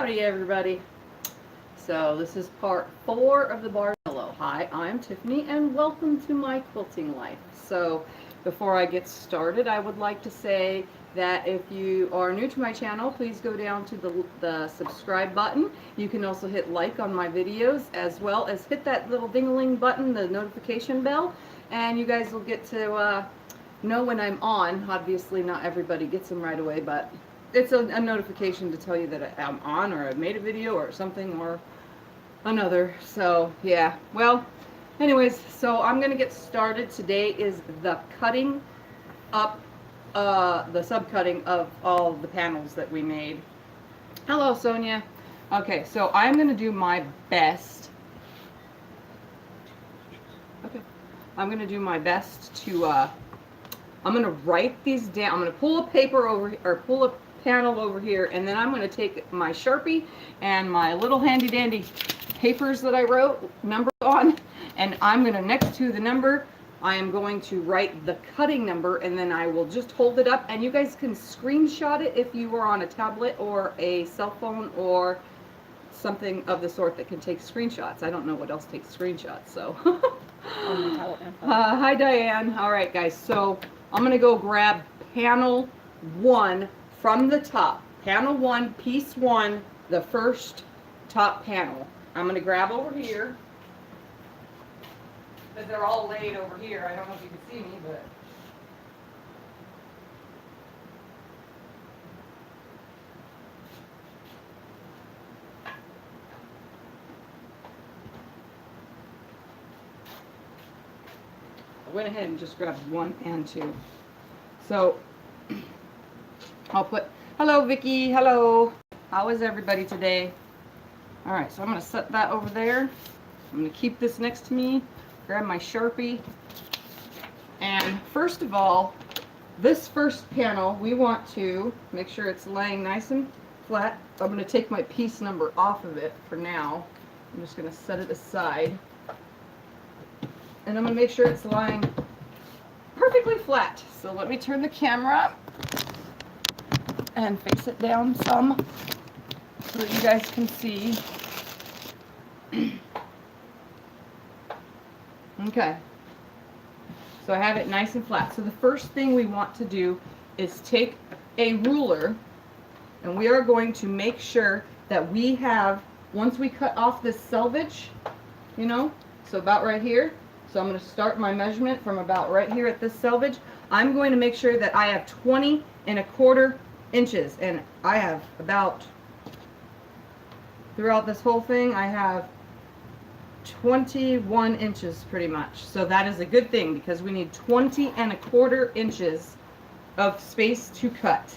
Howdy everybody. So this is part 4 of the Bargello. Hi, I'm Tiffany and welcome to my quilting life. So before I get started, I would like to say that if you are new to my channel, please go down to the subscribe button. You can also hit like on my videos, as well as hit that little ding-a-ling button, the notification bell, and you guys will get to know when I'm on. Obviously not everybody gets them right away, but it's a notification to tell you that I'm on, or I've made a video or something or another. So yeah, well, anyways, so I'm gonna get started. Today is the cutting up, the subcutting of all the panels that we made. Hello, Sonia. Okay, so I'm gonna do my best. Okay, I'm gonna do my best to I'm gonna write these down. I'm gonna pull a paper over, or pull a panel over here, and then I'm going to take my Sharpie and my little handy dandy papers that I wrote numbers on, and I'm going to, next to the number, I am going to write the cutting number, and then I will just hold it up, and you guys can screenshot it if you are on a tablet or a cell phone or something of the sort that can take screenshots. I don't know what else takes screenshots, so. Hi Diane. All right guys, so I'm going to go grab panel 1 from the top. Panel 1, piece 1, the first top panel. I'm going to grab over here, because they're all laid over here. I don't know if you can see me, but I went ahead and just grabbed 1 and 2. So I'll put, hello Vicky, hello. How is everybody today? All right, so I'm gonna set that over there. I'm gonna keep this next to me, grab my Sharpie. And first of all, this first panel, we want to make sure it's laying nice and flat. So I'm gonna take my piece number off of it for now. I'm just gonna set it aside. And I'm gonna make sure it's lying perfectly flat. So let me turn the camera up and face it down some so that you guys can see. Okay, so I have it nice and flat. So the first thing we want to do is take a ruler, and we are going to make sure that we have, once we cut off this selvage, you know, so about right here. So I'm going to start my measurement from about right here at this selvage. I'm going to make sure that I have 20¼ inches, and I have about, throughout this whole thing, I have 21 inches pretty much. So that is a good thing, because we need 20¼ inches of space to cut.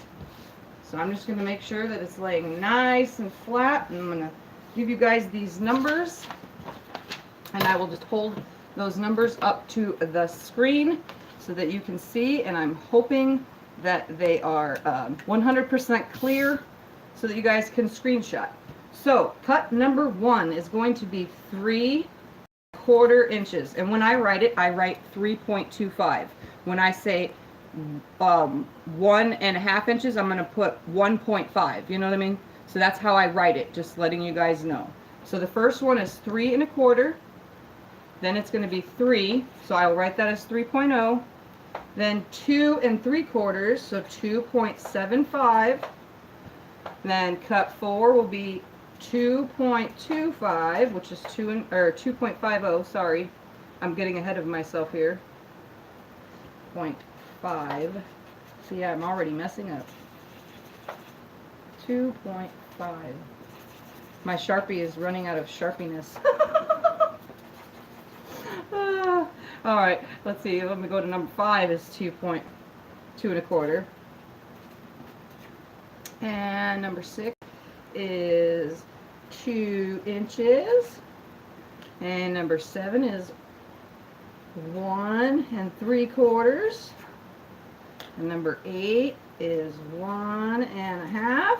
So I'm just going to make sure that it's laying nice and flat, and I'm going to give you guys these numbers, and I will just hold those numbers up to the screen so that you can see, and I'm hoping that they are 100% clear so that you guys can screenshot. So cut number 1 is going to be 3¼ inches, and when I write 3.25. When I say 1½ inches, I'm going to put 1.5. You know what I mean? So that's how I write it, just letting you guys know. So the first one is 3¼ then it's going to be 3, so I'll write that as 3.0, then 2¾ so 2.75, then cut 4 will be 2.25, which is 2.50, sorry, I'm getting ahead of myself here, 0.5, see, I'm already messing up, 2.5, my Sharpie is running out of sharpiness. All right, let's see, let me go to number 5 is 2.2¼ and number 6 is 2 inches, and number 7 is 1¾ and number 8 is 1½,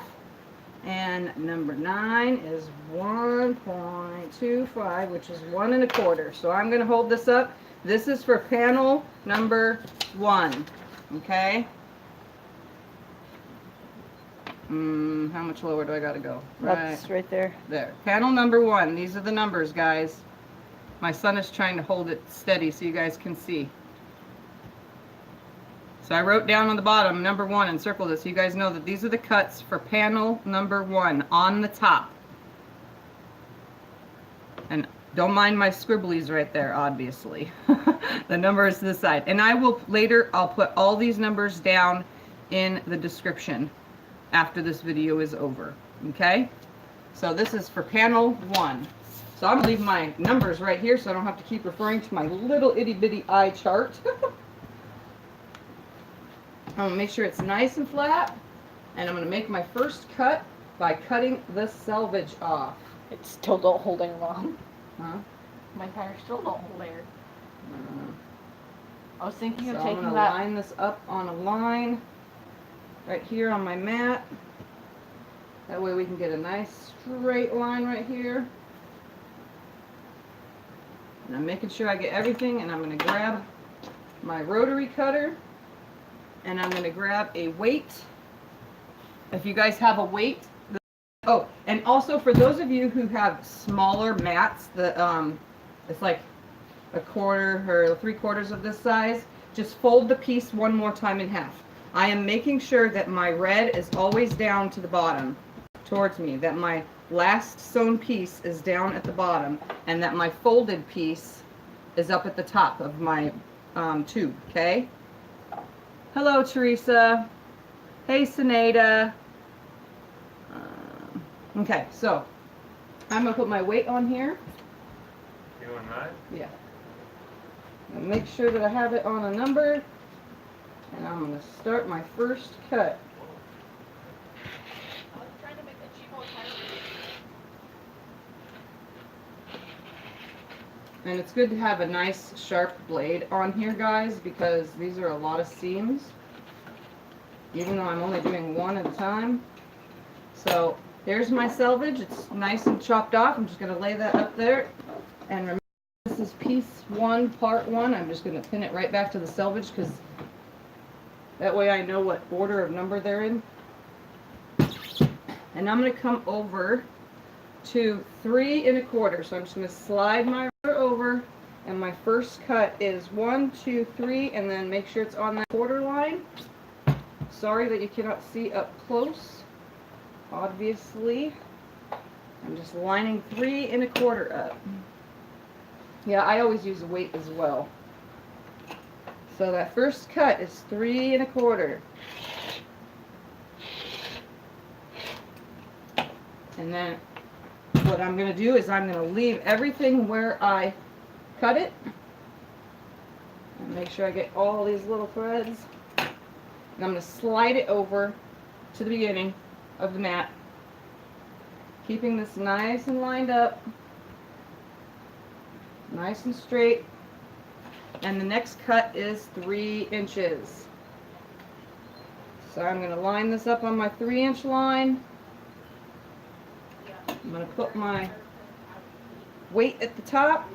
and number 9 is 1.25, which is 1¼ So I'm going to hold this up. This is for panel number 1, okay? How much lower do I gotta go? That's right there. There. Panel number 1. These are the numbers, guys. My son is trying to hold it steady so you guys can see. So I wrote down on the bottom number 1 and circled it so you guys know that these are the cuts for panel number 1 on the top. And don't mind my scribblies right there, obviously. The number is to the side. And I will later, I'll put all these numbers down in the description after this video is over. Okay? So this is for panel 1. So I'm going to leave my numbers right here so I don't have to keep referring to my little itty bitty eye chart. I'm going to make sure it's nice and flat. And I'm going to make my first cut by cutting the selvage off. It still don't hold any long. Huh? My tire still don't hold air. I was thinking of So taking I'm going to line this up on a line right here on my mat. That way we can get a nice straight line right here. And I'm making sure I get everything, and I'm going to grab my rotary cutter, and I'm going to grab a weight. If you guys have a weight. Oh, and also for those of you who have smaller mats, it's like a quarter or 3/4 of this size, just fold the piece one more time in half. I am making sure that my red is always down to the bottom towards me, that my last sewn piece is down at the bottom, and that my folded piece is up at the top of my tube, okay? Hello, Teresa. Hey, Sinead. Okay, so I'm going to put my weight on here. You and I? Yeah. And make sure that I have it on a number. And I'm going to start my first cut. And it's good to have a nice sharp blade on here, guys, because these are a lot of seams. Even though I'm only doing one at a time. So here's my selvage. It's nice and chopped off. I'm just going to lay that up there. And remember, this is piece 1, part 1. I'm just going to pin it right back to the selvage because that way I know what order of number they're in. And I'm going to come over to 3 1/4. So I'm just going to slide my ruler over. And my first cut is 1, 2, 3. And then make sure it's on that quarter line. Sorry that you cannot see up close. Obviously, I'm just lining 3 1/4 up. Yeah, I always use a weight as well. So that first cut is 3 1/4. And then what I'm going to do is I'm going to leave everything where I cut it. And make sure I get all these little threads. And I'm going to slide it over to the beginning of the mat, keeping this nice and lined up, nice and straight. And the next cut is 3 inches. So I'm going to line this up on my 3-inch line. I'm going to put my weight at the top,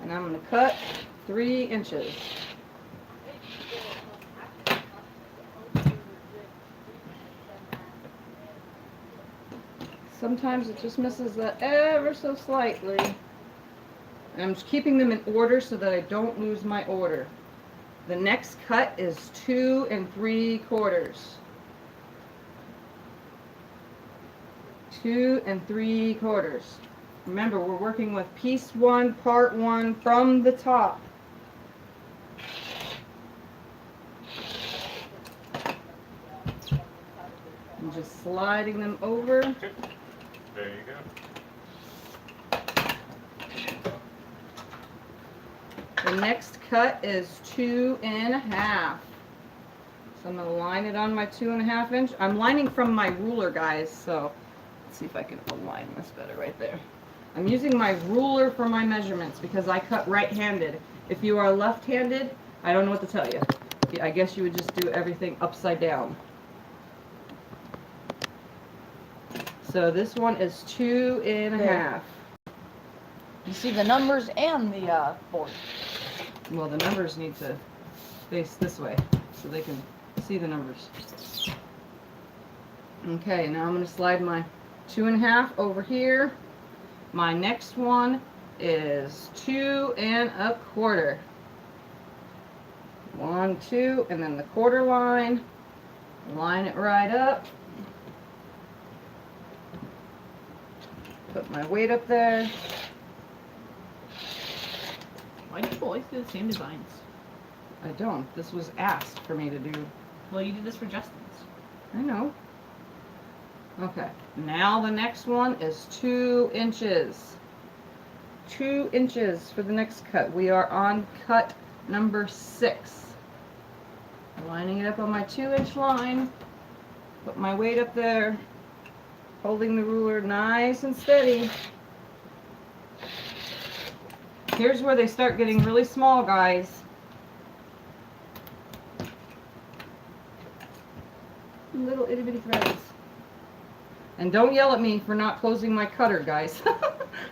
and I'm going to cut 3 inches. Sometimes it just misses that ever so slightly. And I'm just keeping them in order so that I don't lose my order. The next cut is 2 3/4. 2 3/4. Remember, we're working with piece 1, part 1 from the top. I'm just sliding them over. There you go. The next cut is 2 1/2. So I'm going to line it on my 2 1/2 inch. I'm lining from my ruler, guys, so let's see if I can align this better right there. I'm using my ruler for my measurements because I cut right-handed. If you are left-handed, I don't know what to tell you. I guess you would just do everything upside down. So this one is 2 1/2. You see the numbers and the board. Well, the numbers need to face this way so they can see the numbers. Okay, now I'm going to slide my 2.5 over here. My next one is 2 1/4. 1, 2, and then the quarter line. Line it right up. Put my weight up there. Why do people always do the same designs? I don't. This was asked for me to do. Well, you did this for Justin's. I know. Okay, now the next one is 2 inches. 2 inches for the next cut. We are on cut number 6. Lining it up on my 2-inch line. Put my weight up there. Holding the ruler nice and steady. Here's where they start getting really small, guys. Little itty bitty threads. And don't yell at me for not closing my cutter, guys.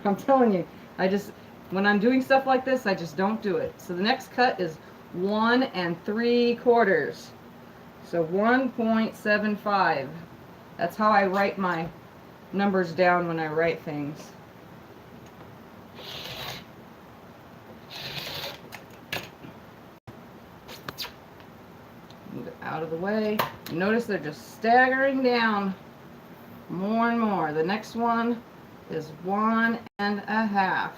I'm telling you, when I'm doing stuff like this, I just don't do it. So the next cut is 1 3/4. So 1.75. That's how I write my numbers down when I write things. Move it out of the way. Notice they're just staggering down more and more. The next one is 1 1/2.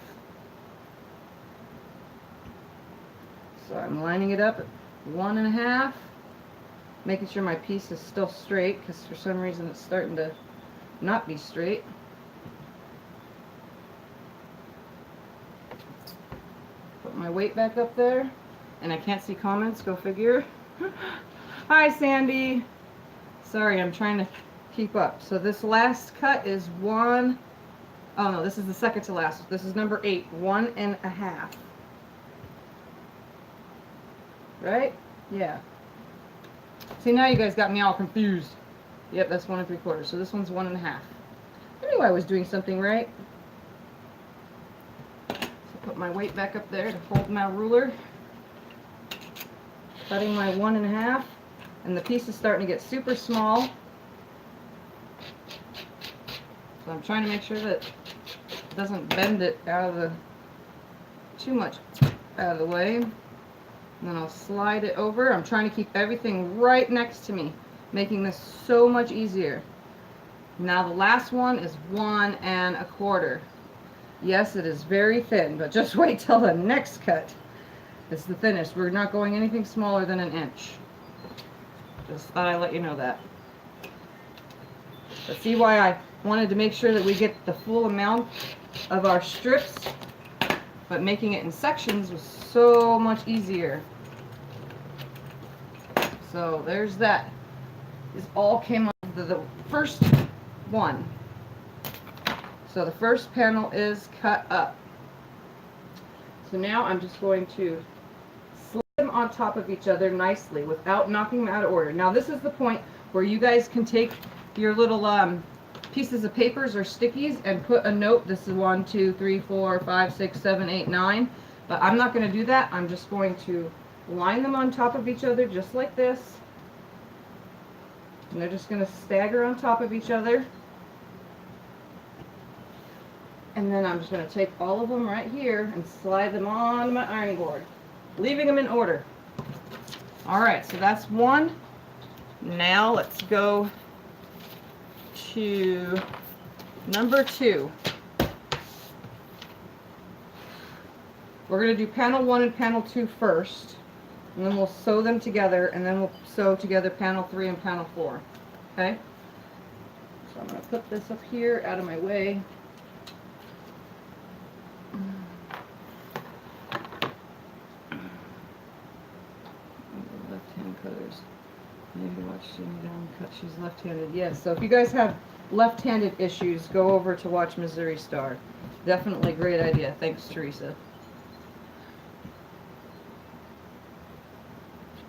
So I'm lining it up at 1 1/2, making sure my piece is still straight because for some reason it's starting to not be straight. Put my weight back up there, and I can't see comments, go figure. Hi Sandy. Sorry, I'm trying to keep up. So this last cut is oh no, this is the second to last. This is number 8, 1 1/2. Right? Yeah. See, now you guys got me all confused. Yep, that's 1 3/4. So this one's 1 1/2. I knew I was doing something right. So put my weight back up there to hold my ruler. Cutting my 1 1/2. And the piece is starting to get super small. So I'm trying to make sure that it doesn't bend it too much out of the way. And then I'll slide it over. I'm trying to keep everything right next to me, making this so much easier. Now the last one is 1 1/4. Yes, it is very thin, but just wait till the next cut. It's the thinnest. We're not going anything smaller than 1 inch. Just thought I'd let you know that. But see why I wanted to make sure that we get the full amount of our strips, but making it in sections was so much easier. So there's that. This all came off the first one. So the first panel is cut up. So now I'm just going to slide them on top of each other nicely without knocking them out of order. Now this is the point where you guys can take your little pieces of papers or stickies and put a note. This is 1 2 3 4 5 6 7 8 9. But I'm not going to do that. I'm just going to line them on top of each other just like this. And they're just going to stagger on top of each other. And then I'm just going to take all of them right here and slide them on my ironing board, leaving them in order. Alright, so that's one. Now let's go to number 2. We're going to do panel 1 and panel 2 first, and then we'll sew them together, and then we'll sew together panel 3 and panel 4. Okay? So I'm going to put this up here out of my way. Left-hand cutters. Maybe watch Jimmy down cut. She's left-handed. Yes. So if you guys have left-handed issues, go over to watch Missouri Star. Definitely great idea. Thanks, Teresa.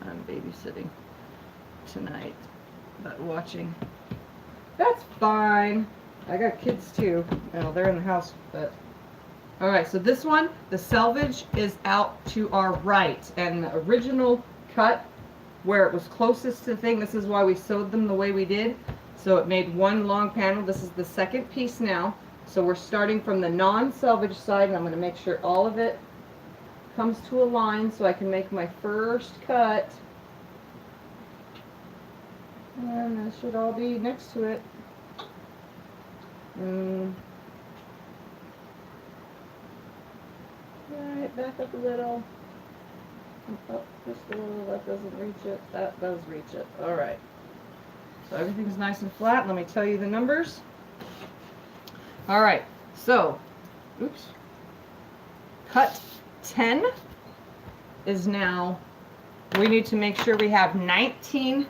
I'm babysitting tonight, but watching. That's fine. I got kids too. Well, they're in the house, but. Alright, so this one, the selvage, is out to our right, and the original cut where it was closest to the thing. This is why we sewed them the way we did. So it made one long panel. This is the second piece now. So we're starting from the non-selvage side, and I'm going to make sure all of it comes to a line so I can make my first cut. And that should all be next to it. Right, back up a little. Up just a little. That doesn't reach it. That does reach it. Alright. So everything's nice and flat. Let me tell you the numbers. Alright, so, oops. Cut 10 is now, we need to make sure we have 19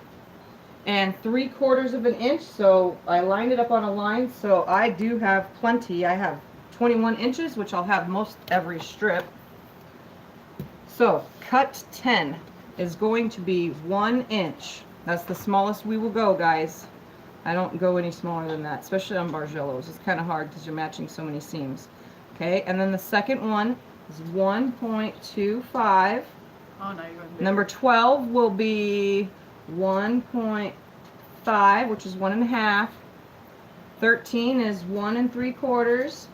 3/4 of an inch. So I lined it up on a line, so I do have plenty. I have 21 inches, which I'll have most every strip. So cut 10 is going to be 1 inch. That's the smallest we will go, guys. I don't go any smaller than that, especially on Bargellos. It's kind of hard because you're matching so many seams. Okay, and then the second one is 1.25. Oh, now you're going bigger. Number 12 will be 1.5, which is 1.5. 13 is 1 3/4.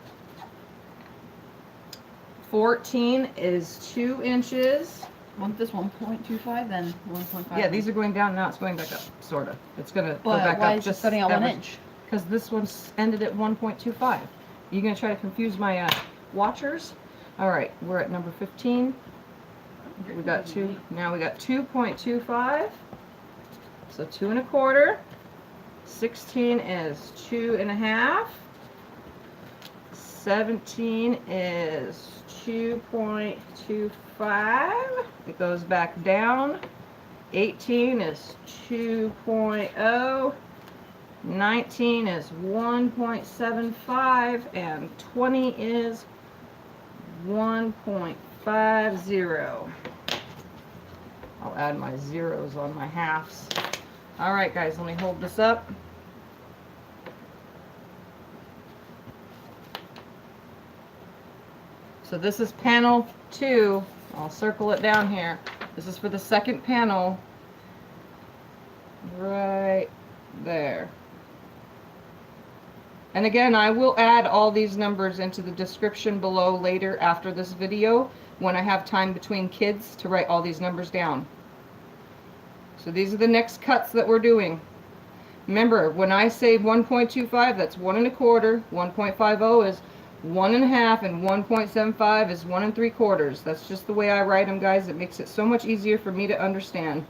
14 is 2 inches. Want this 1.25, then 1.5. Yeah, these are going down now. It's going back up, sort of. It's going to go But back why up is just it starting at 1 ever- inch? Because this one's ended at 1.25. You going to try to confuse my watchers? All right, we're at number 15. We got 2. Now we got 2.25. So 2 1/4. 16 is 2 1/2. 17 is 2.25. It goes back down. 18 is 2.0. 19 is 1.75, and 20 is 1.50. I'll add my zeros on my halves. Alright guys, let me hold this up. So this is panel 2. I'll circle it down here. This is for the second panel. Right there. And again, I will add all these numbers into the description below later after this video when I have time between kids to write all these numbers down. So these are the next cuts that we're doing. Remember, when I say 1.25, that's 1 1/4. 1.50 is 1 1/2, and 1.75 is 1 3/4. That's just the way I write them, guys. It makes it so much easier for me to understand.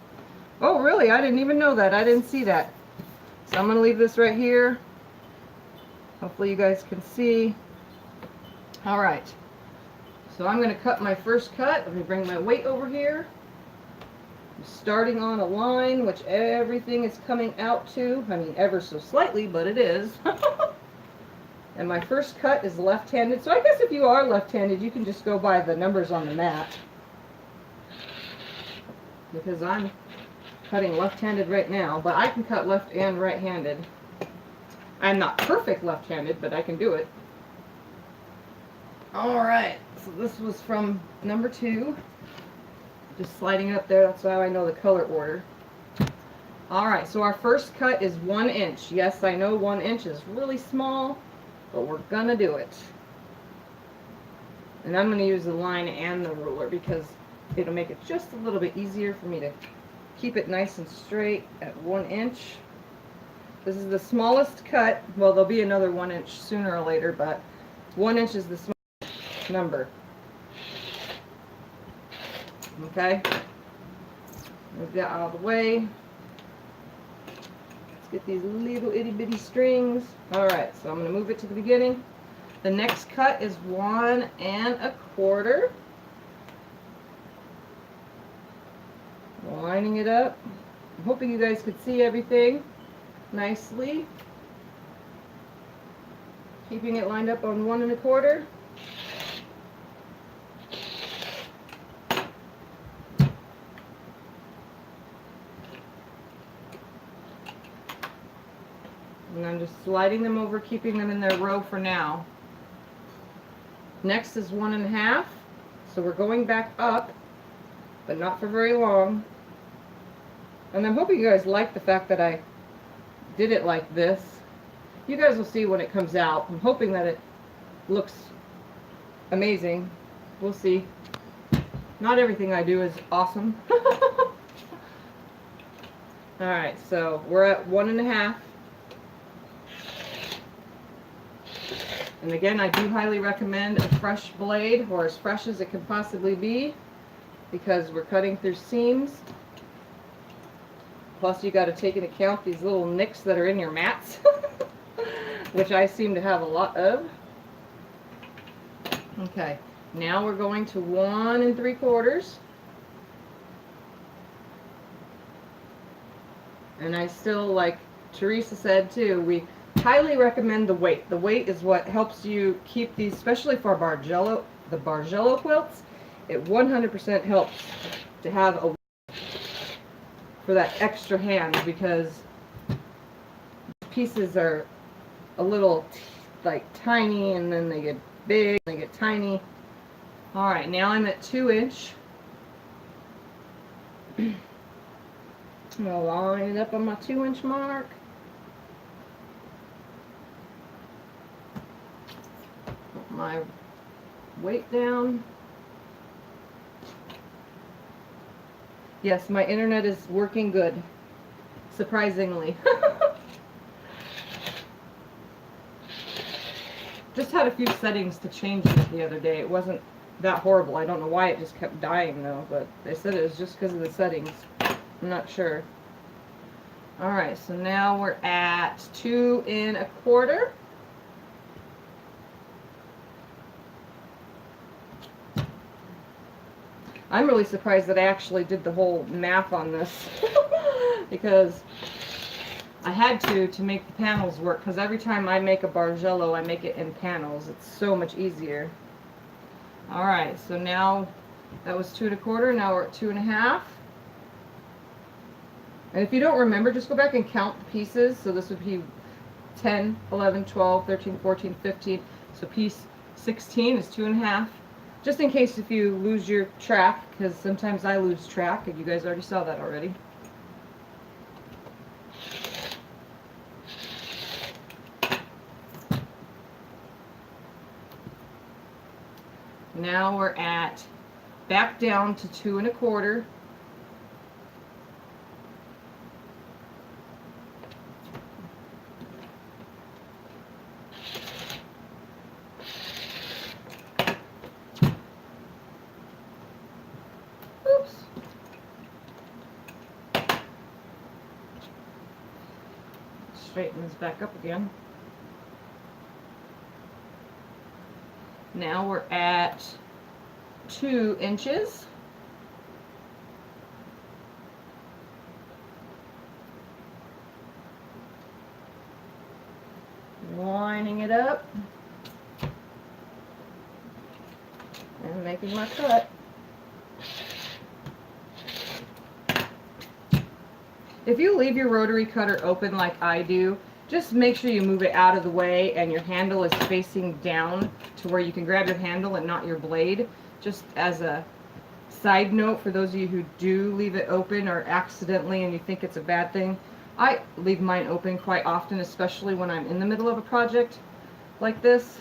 Oh, really? I didn't even know that. I didn't see that. So I'm going to leave this right here. Hopefully you guys can see. All right. So I'm going to cut my first cut. Let me bring my weight over here. I'm starting on a line, which everything is coming out to. I mean, ever so slightly, but it is. And my first cut is left-handed. So I guess if you are left-handed, you can just go by the numbers on the mat. Because I'm cutting left-handed right now, but I can cut left and right-handed. I'm not perfect left-handed, but I can do it. Alright, so this was from number 2. Just sliding it up there, that's how I know the color order. Alright, so our first cut is 1 inch. Yes, I know 1 inch is really small, but we're gonna do it. And I'm gonna use the line and the ruler because it'll make it just a little bit easier for me to keep it nice and straight at 1 inch. This is the smallest cut. Well, there'll be another 1 inch sooner or later, but 1 inch is the smallest number. Okay? Move that out of the way. Let's get these little itty bitty strings. Alright, so I'm going to move it to the beginning. The next cut is 1 1/4. Lining it up. I'm hoping you guys could see everything nicely. Keeping it lined up on 1 1/4. And I'm just sliding them over, keeping them in their row for now. Next is 1 1/2. So we're going back up, but not for very long. And I'm hoping you guys like the fact that I did it like this. You guys will see when it comes out. I'm hoping that it looks amazing. We'll see. Not everything I do is awesome. Alright, so we're at 1.5. And again, I do highly recommend a fresh blade, or as fresh as it can possibly be, because we're cutting through seams. Plus you got to take into account these little nicks that are in your mats, which I seem to have a lot of. Okay, now we're going to 1 3/4. And I still, like Teresa said too, we highly recommend the weight. The weight is what helps you keep these, especially for Bargello, the Bargello quilts. It 100% helps to have a for that extra hand, because pieces are a little like tiny, and then they get big, and they get tiny. All right, now I'm at 2 inch. I'm gonna line it up on my 2 inch mark. Put my weight down. Yes, my internet is working good, surprisingly. Just had a few settings to change it the other day. It wasn't that horrible. I don't know why it just kept dying though, but they said it was just because of the settings. I'm not sure. Alright, so now we're at 2 1/4. I'm really surprised that I actually did the whole math on this because I had to make the panels work, because every time I make a Bargello, I make it in panels. It's so much easier. Alright, so now that was 2 1/4, now we're at 2 1/2. And if you don't remember, just go back and count the pieces. So this would be 10, 11, 12, 13, 14, 15. So piece 16 is 2 1/2. Just in case if you lose your track, because sometimes I lose track, and you guys already saw that already. Now we're at back down to 2 1/4. Oops. Straighten this back up again. Now we're at 2 inches. Lining it up and making my cut. If you leave your rotary cutter open like I do, just make sure you move it out of the way and your handle is facing down to where you can grab your handle and not your blade. Just as a side note for those of you who do leave it open or accidentally and you think it's a bad thing, I leave mine open quite often, especially when I'm in the middle of a project like this,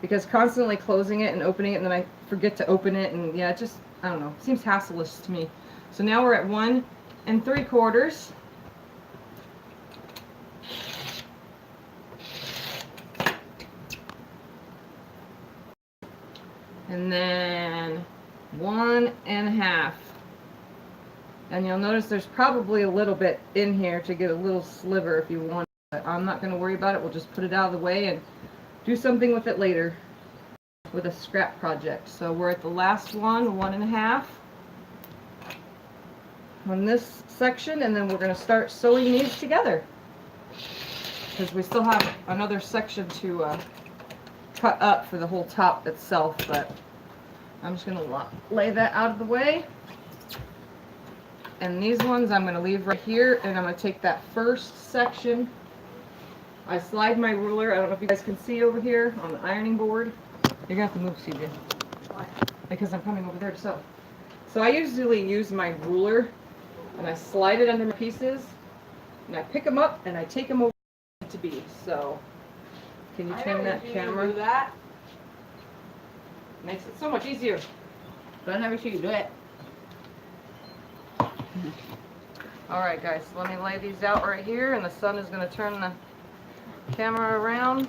because constantly closing it and opening it and then I forget to open it, and yeah, it just, I don't know, seems hassleless to me. So now we're at 1 3/4. And then 1 1/2. And you'll notice there's probably a little bit in here to get a little sliver if you want. But I'm not going to worry about it. We'll just put it out of the way and do something with it later with a scrap project. So we're at the last one, 1 1/2 on this section, and then we're going to start sewing these together because we still have another section to cut up for the whole top itself, but I'm just going to lay that out of the way. And these ones I'm going to leave right here, and I'm going to take that first section. I slide my ruler, I don't know if you guys can see over here on the ironing board. You're going to have to move, CJ. Why? Because I'm coming over there to sew. So I usually use my ruler and I slide it under my pieces, and I pick them up and I take them over to be. So, can you turn that camera? Do that. Makes it so much easier. But I never see you do it. All right, guys, so let me lay these out right here, and the sun is going to turn the camera around.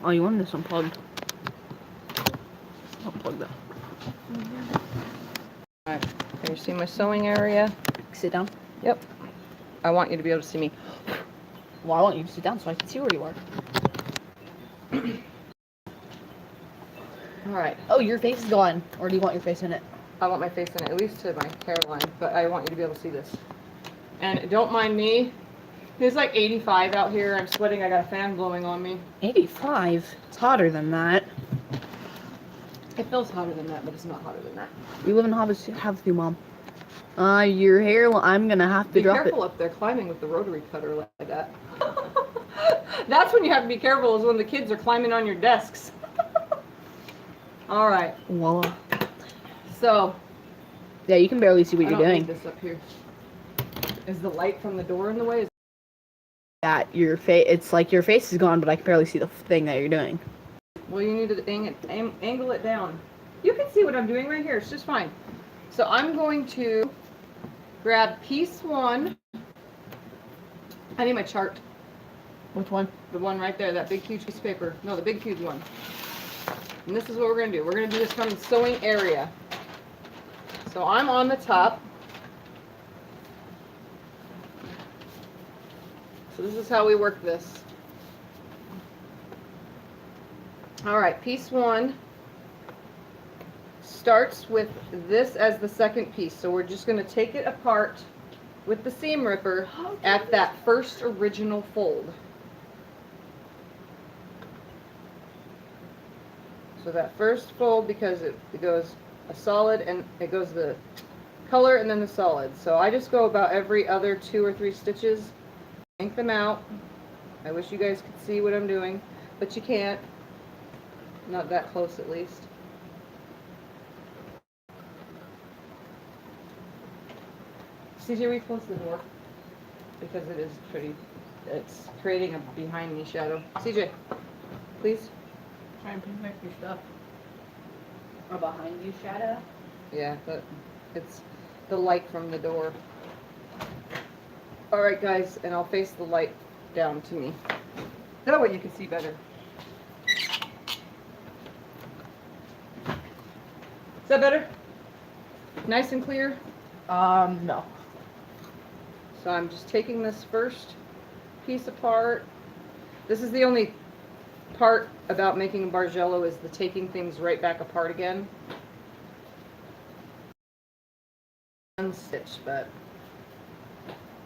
Oh, you want this unplugged? Unplug that. All right, can you see my sewing area? Sit down. Yep. I want you to be able to see me. Well, I want you to sit down so I can see where you are. All right. Oh, your face is gone. Or do you want your face in it? I want my face in it, at least to my hairline, but I want you to be able to see this. And don't mind me. It's like 85 out here. I'm sweating. I got a fan blowing on me. 85? It's hotter than that. It feels hotter than that, but it's not hotter than that. We live in Havasu, Mom. Your hair, I'm gonna have to Be drop careful up there climbing with the rotary cutter like that. That's when you have to be careful, is when the kids are climbing on your desks. All right. Voila. So. Yeah, you can barely see what you're I don't doing. need this up here. Is the light from the door in the way? That your face, it's like your face is gone, but I can barely see the thing that you're doing. Well, you need to angle it down. You can see what I'm doing right here. It's just fine. So I'm going to grab piece 1. I need my chart. Which one? The one right there, that big huge piece of paper. No, the big huge one. And this is what we're going to do. We're going to do this from the sewing area. So I'm on the top. So this is how we work this. All right, piece 1 starts with this as the second piece. So we're just going to take it apart with the seam ripper at that first original fold. So that first fold, because it goes a solid and it goes the color and then the solid. So I just go about every other 2 or 3 stitches, yank them out. I wish you guys could see what I'm doing, but you can't. Not that close, at least. CJ, we close the door because it is pretty. It's creating a behind me shadow. CJ, please. Try and protect your stuff. Or behind you, shadow? Yeah, but it's the light from the door. All right, guys, and I'll face the light down to me. That way you can see better. Is that better? Nice and clear? No. So I'm just taking this first piece apart. This is the only part about making a Bargello, is the taking things right back apart again. Unstitched, but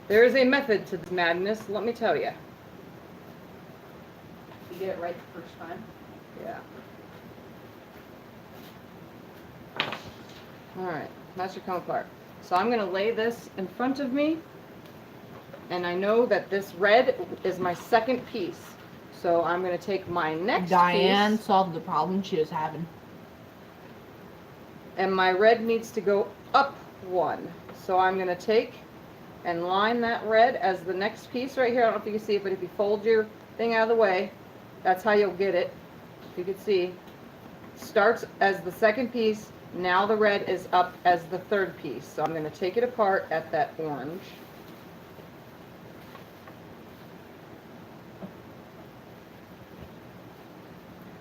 there is a method to this madness, let me tell you. You get it right the first time? Yeah. Alright, that's your come apart. So I'm going to lay this in front of me, and I know that this red is my second piece. So I'm going to take my next Diane piece, solved the problem she was having. and my red needs to go up 1. So I'm going to take and line that red as the next piece right here. I don't know if you can see it, but if you fold your thing out of the way, that's how you'll get it. If you can see, starts as the second piece. Now the red is up as the third piece. So I'm going to take it apart at that orange.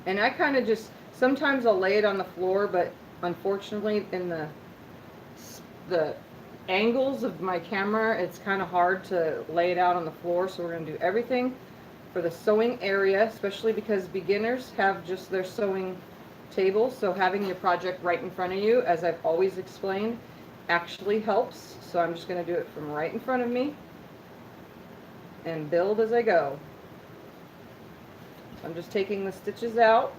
And I kind of just, sometimes I'll lay it on the floor, but unfortunately in the angles of my camera, it's kind of hard to lay it out on the floor. So we're going to do everything for the sewing area, especially because beginners have just their sewing table. So having your project right in front of you, as I've always explained, actually helps. So I'm just going to do it from right in front of me and build as I go. I'm just taking the stitches out.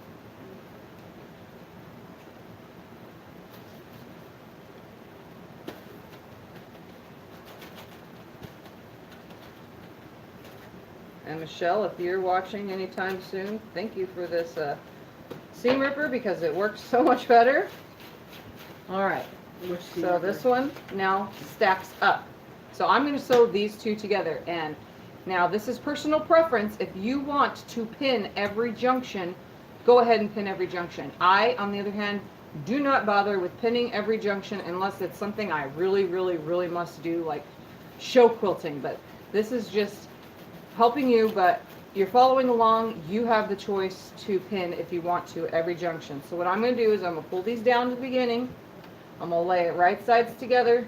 And Michelle, if you're watching anytime soon, thank you for this seam ripper, because it works so much better. All right, So this one now stacks up. So I'm going to sew these two together. And now this is personal preference. If you want to pin every junction, go ahead and pin every junction. I, on the other hand, do not bother with pinning every junction unless it's something I really, really, really must do, like show quilting. But this is just helping you, but you're following along. You have the choice to pin if you want to every junction. So what I'm going to do is I'm going to pull these down to the beginning. I'm going to lay it right sides together.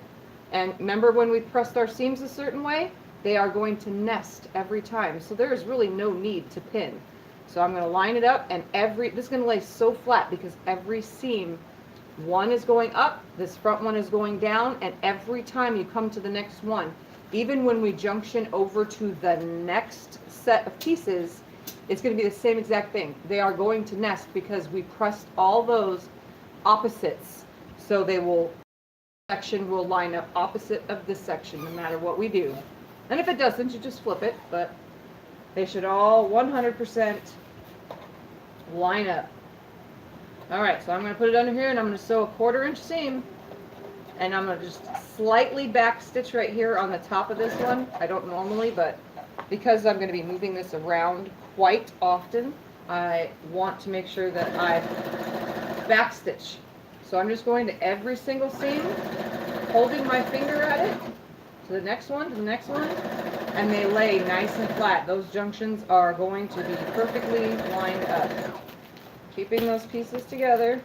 And remember when we pressed our seams a certain way? They are going to nest every time. So there is really no need to pin. So I'm going to line it up, and this is going to lay so flat because every seam, one is going up, this front one is going down, and every time you come to the next one, even when we junction over to the next set of pieces, it's going to be the same exact thing. They are going to nest because we pressed all those opposites. So section will line up opposite of this section no matter what we do. And if it doesn't, you just flip it, but they should all 100% line up. Alright, so I'm going to put it under here and I'm going to sew a 1/4 inch seam. And I'm going to just slightly back stitch right here on the top of this one. I don't normally, but because I'm going to be moving this around quite often, I want to make sure that I back stitch. So I'm just going to every single seam, holding my finger at it, to the next one, to the next one, and they lay nice and flat. Those junctions are going to be perfectly lined up. Keeping those pieces together.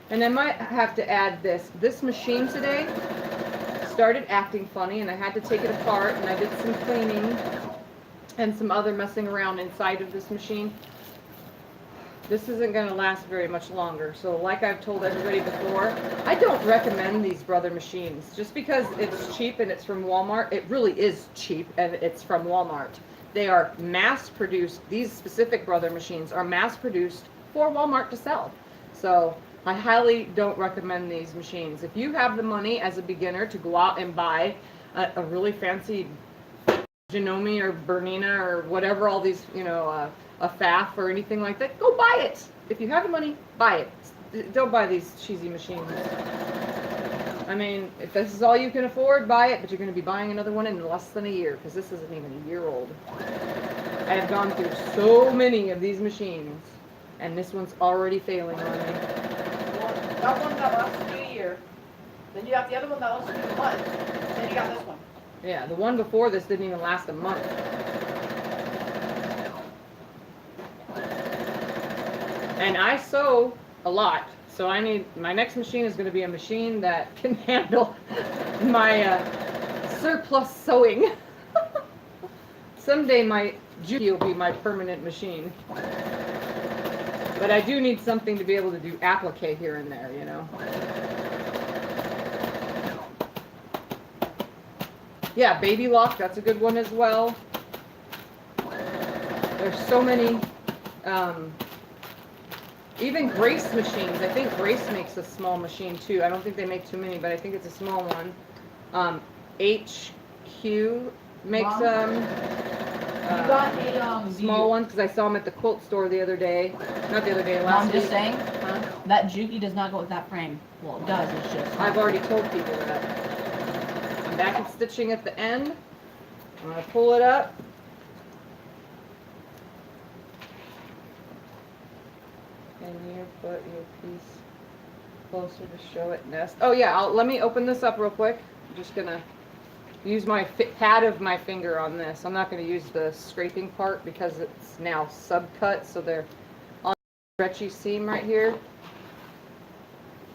And I might have to add this. This machine today started acting funny, and I had to take it apart, and I did some cleaning and some other messing around inside of this machine. This isn't going to last very much longer. So like I've told everybody before, I don't recommend these Brother machines. Just because it's cheap and it's from Walmart, it really is cheap and it's from Walmart. They are mass produced. These specific Brother machines are mass produced for Walmart to sell. So I highly don't recommend these machines. If you have the money as a beginner to go out and buy a really fancy Janome or Bernina or whatever, all these, a FAF or anything like that, go buy it. If you have the money, buy it. Don't buy these cheesy machines. I mean, if this is all you can afford, buy it, but you're going to be buying another one in less than a year because this isn't even a year old. I have gone through so many of these machines, and this one's already failing on me. That one that lasts you a year. Then you got the other one that lasts you a month. Then you got this one. Yeah, the one before this didn't even last a month. And I sew a lot, so my next machine is going to be a machine that can handle my surplus sewing. Someday my Juki will be my permanent machine. But I do need something to be able to do applique here and there, Yeah, Baby Lock, that's a good one as well. There's so many, even Grace machines. I think Grace makes a small machine too. I don't think they make too many, but I think it's a small one. HQ makes You got a small ones because I saw them at the quilt store the other day. Not the other day, last I'm week. just saying, Huh? that Juki does not go with that frame. Well, it does, it's just. I've already told people that. I'm back at stitching at the end. I'm going to pull it up. Can you put your piece closer to show it nest? Oh yeah, let me open this up real quick. I'm just going to use my pad of my finger on this. I'm not going to use the scraping part because it's now subcut, so they're on the stretchy seam right here.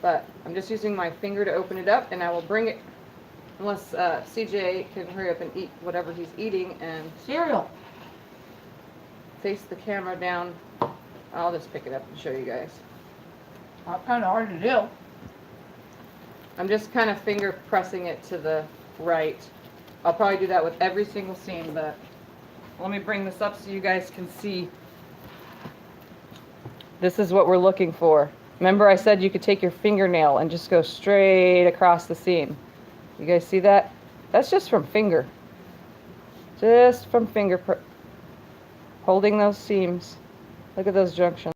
But I'm just using my finger to open it up, and I will bring it, unless CJ can hurry up and eat whatever he's eating, and Cereal. face the camera down. I'll just pick it up and show you guys. That's kind of hard to do. I'm just kind of finger pressing it to the right. I'll probably do that with every single seam, but let me bring this up so you guys can see. This is what we're looking for. Remember I said you could take your fingernail and just go straight across the seam. You guys see that? That's just from finger. Just from finger holding those seams. Look at those junctions.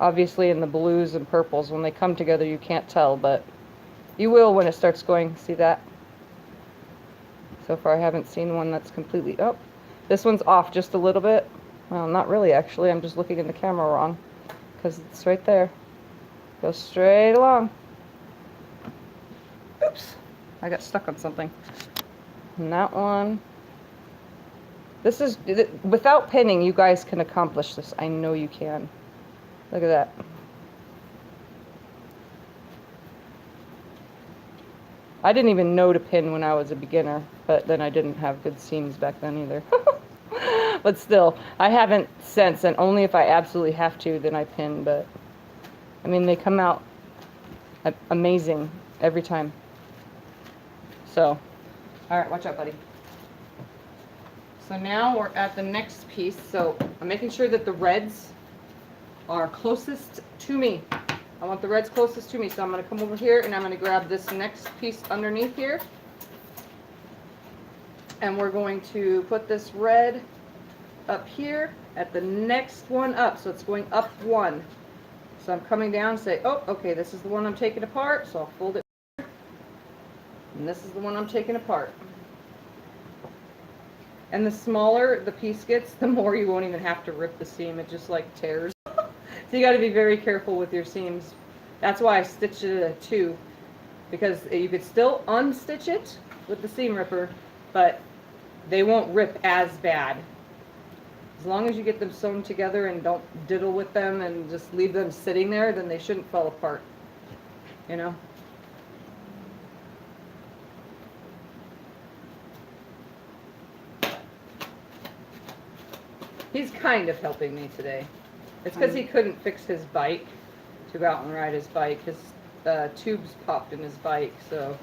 obviously in the blues and purples. When they come together, you can't tell, but you will when it starts going. See that? So far, I haven't seen one that's completely... Oh, this one's off just a little bit. Well, not really, actually. I'm just looking in the camera wrong, because it's right there. Go straight along. Oops. I got stuck on something. And that one. This is... Without pinning, you guys can accomplish this. I know you can. Look at that. I didn't even know to pin when I was a beginner, but then I didn't have good seams back then either. But still, I haven't since, and only if I absolutely have to, then I pin, but I mean, they come out amazing every time. So, alright, watch out, buddy. So now we're at the next piece, so I'm making sure that the reds are closest to me. I want the reds closest to me, so I'm going to come over here and I'm going to grab this next piece underneath here. And we're going to put this red up here at the next one up. So it's going up one. So I'm coming down and say, oh, okay, this is the one I'm taking apart. So I'll fold it. And this is the one I'm taking apart. And the smaller the piece gets, the more you won't even have to rip the seam. It just like tears. So you got to be very careful with your seams. That's why I stitched it at a 2, because you could still unstitch it with the seam ripper, but they won't rip as bad. As long as you get them sewn together and don't diddle with them and just leave them sitting there, then they shouldn't fall apart, you know? He's kind of helping me today. It's because he couldn't fix his bike to go out and ride his bike. His tubes popped in his bike, so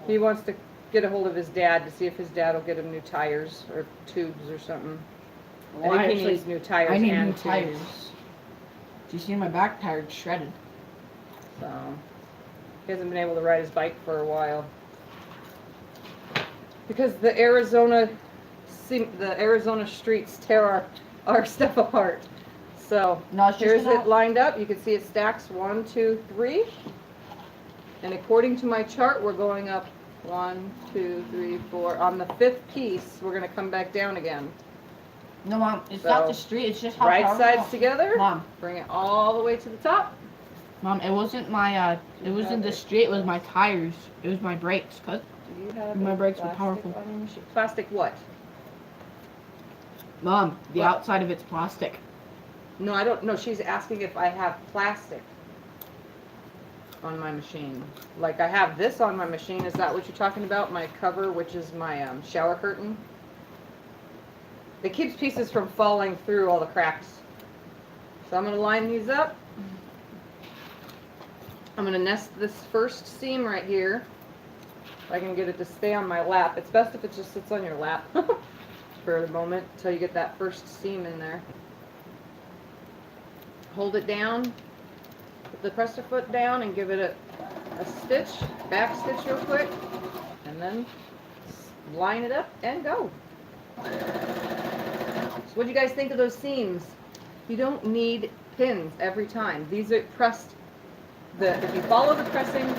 he wants to get a hold of his dad to see if his dad will get him new tires or tubes or something. Well, I think he needs new tires. I need and new tubes. tires. Do you see my back tire shredded? So he hasn't been able to ride his bike for a while because the Arizona streets tear our stuff apart. So No, here's it lined up. You can see it stacks 1, 2, 3. And according to my chart, we're going up 1, 2, 3, 4. On the 5th piece, we're going to come back down again. No, Mom, it's So, not the street. It's just how right powerful. sides together. Mom, Bring it all the way to the top. Mom, it wasn't my it wasn't the street. It was my tires. It was my brakes. Cause Do you have my a brakes were plastic powerful. on your machine? Plastic what? Mom, the What? outside of it's plastic. No, I don't know. She's asking if I have plastic on my machine. Like I have this on my machine. Is that what you're talking about? My cover, which is my shower curtain. It keeps pieces from falling through all the cracks. So I'm going to line these up. I'm going to nest this first seam right here. If I can get it to stay on my lap. It's best if it just sits on your lap for the moment until you get that first seam in there. Hold it down, put the presser foot down and give it a stitch, back stitch real quick, and then line it up and go. So what do you guys think of those seams? You don't need pins every time. These are pressed, if you follow the pressing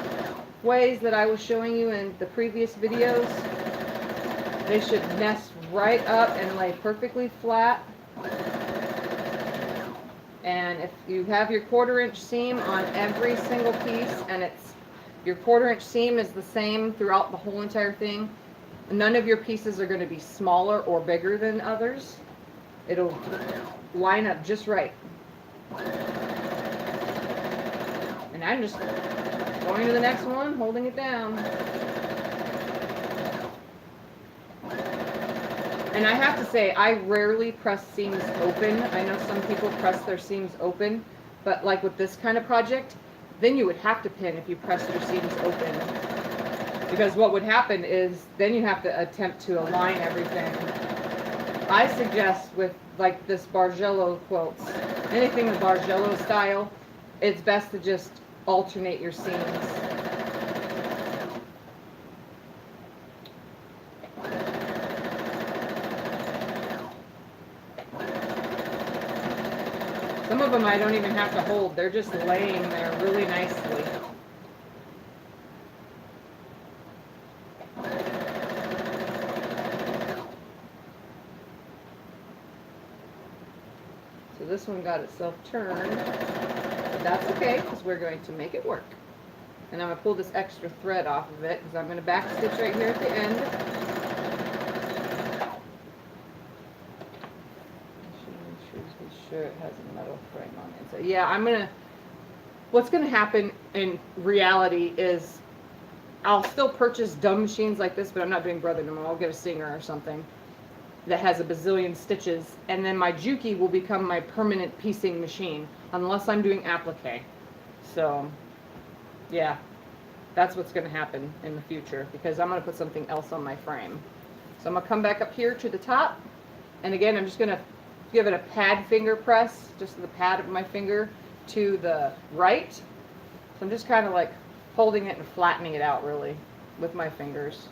ways that I was showing you in the previous videos, they should nest right up and lay perfectly flat. And if you have your 1/4" seam on every single piece and your 1/4" seam is the same throughout the whole entire thing, none of your pieces are going to be smaller or bigger than others. It'll line up just right. And I'm just going to the next one, holding it down. And I have to say, I rarely press seams open. I know some people press their seams open, but like with this kind of project, then you would have to pin if you press your seams open. Because what would happen is, then you have to attempt to align everything. I suggest with like this Bargello quilts, anything with Bargello style, it's best to just alternate your seams. Some of them I don't even have to hold. They're just laying there really nicely. So this one got itself turned, but that's okay because we're going to make it work. And I'm going to pull this extra thread off of it because I'm going to back stitch right here at the end. Be sure it has a metal frame on it. So yeah, what's going to happen in reality is I'll still purchase dumb machines like this, but I'm not doing brother no more. I'll get a Singer or something that has a bazillion stitches, and then my Juki will become my permanent piecing machine unless I'm doing applique. So yeah, that's what's going to happen in the future because I'm going to put something else on my frame. So I'm going to come back up here to the top, and again I'm just going to give it a pad finger press, just the pad of my finger to the right. So I'm just kind of like holding it and flattening it out really with my fingers.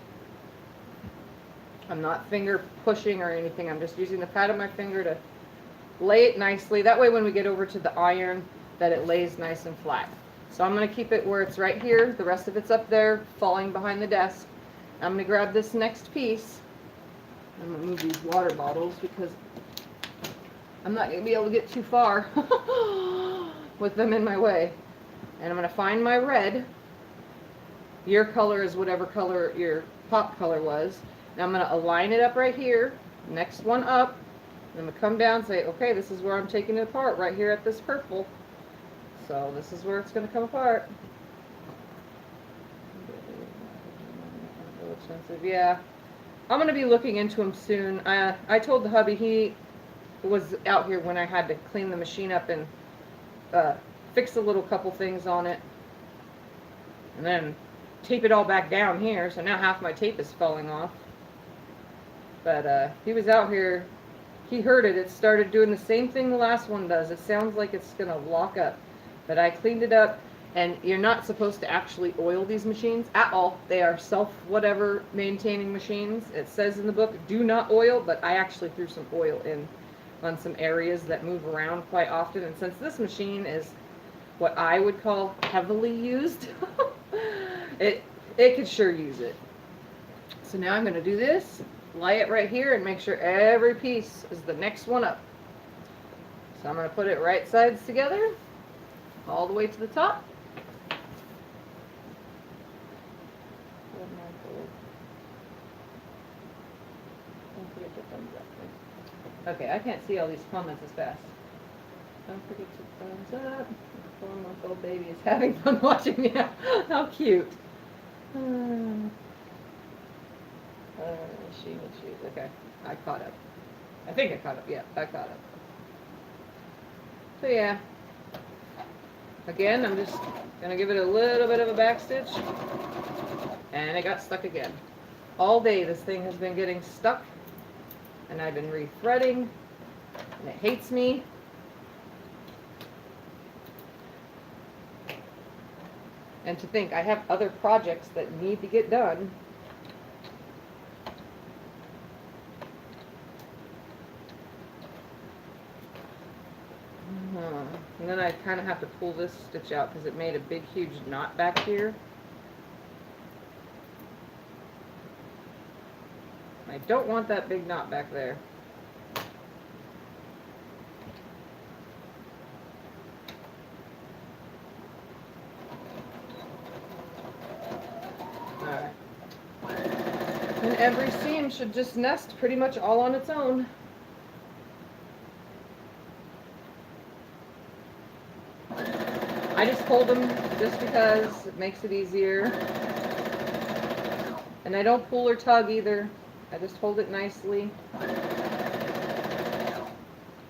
I'm not finger pushing or anything. I'm just using the pad of my finger to lay it nicely. That way when we get over to the iron, that it lays nice and flat. So I'm going to keep it where it's right here. The rest of it's up there, falling behind the desk. I'm going to grab this next piece. I'm going to move these water bottles because I'm not going to be able to get too far with them in my way. And I'm going to find my red. Your color is whatever color your pop color was. Now I'm going to align it up right here. Next one up. I'm going to come down and say, okay, this is where I'm taking it apart, right here at this purple. So this is where it's going to come apart. A little expensive, yeah. I'm going to be looking into them soon. I told the hubby he was out here when I had to clean the machine up and fix a little couple things on it. And then tape it all back down here, so now half my tape is falling off. But he was out here, he heard it. It started doing the same thing the last one does. It sounds like it's going to lock up. But I cleaned it up, and you're not supposed to actually oil these machines at all. They are self-whatever maintaining machines. It says in the book, do not oil, but I actually threw some oil in on some areas that move around quite often. And since this machine is what I would call heavily used, it could sure use it. So now I'm going to do this, lay it right here, and make sure every piece is the next one up. So I'm going to put it right sides together, all the way to the top. Okay, I can't see all these comments as fast. Don't forget to thumbs up. The 4-month-old baby is having fun watching me. How cute. Okay, I caught up. I think I caught up. Yeah, I caught up. So yeah. Again, I'm just going to give it a little bit of a back stitch. And it got stuck again. All day this thing has been getting stuck. And I've been rethreading. And it hates me. And to think, I have other projects that need to get done. And then I kind of have to pull this stitch out because it made a big, huge knot back here. I don't want that big knot back there. Alright. And every seam should just nest pretty much all on its own. I just hold them just because it makes it easier. And I don't pull or tug either. I just hold it nicely.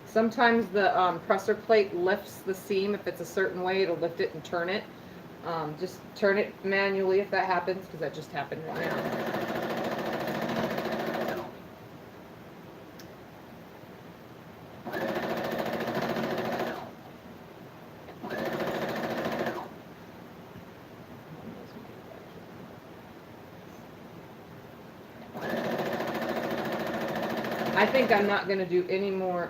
Sometimes the presser plate lifts the seam. If it's a certain way, it'll lift it and turn it. Just turn it manually if that happens, because that just happened right now. I think I'm not going to do any more